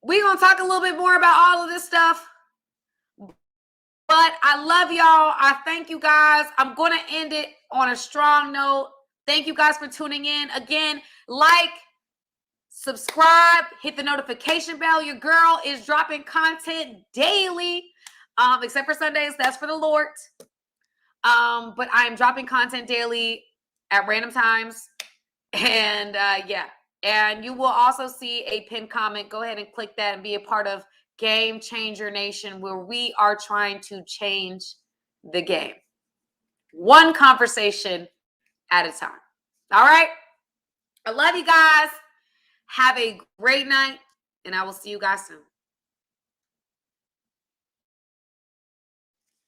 We're gonna talk a little bit more about all of this stuff. But I love y'all. I thank you guys. I'm going to end it on a strong note. Thank you guys for tuning in. Again, like, subscribe, hit the notification bell. Your girl is dropping content daily, except for Sundays. That's for the Lord. But I'm dropping content daily at random times. And yeah. And you will also see a pinned comment. Go ahead and click that and be a part of Game Changer Nation, where we are trying to change the game. One conversation at a time. All right? I love you guys. Have a great night, and I will see you guys soon.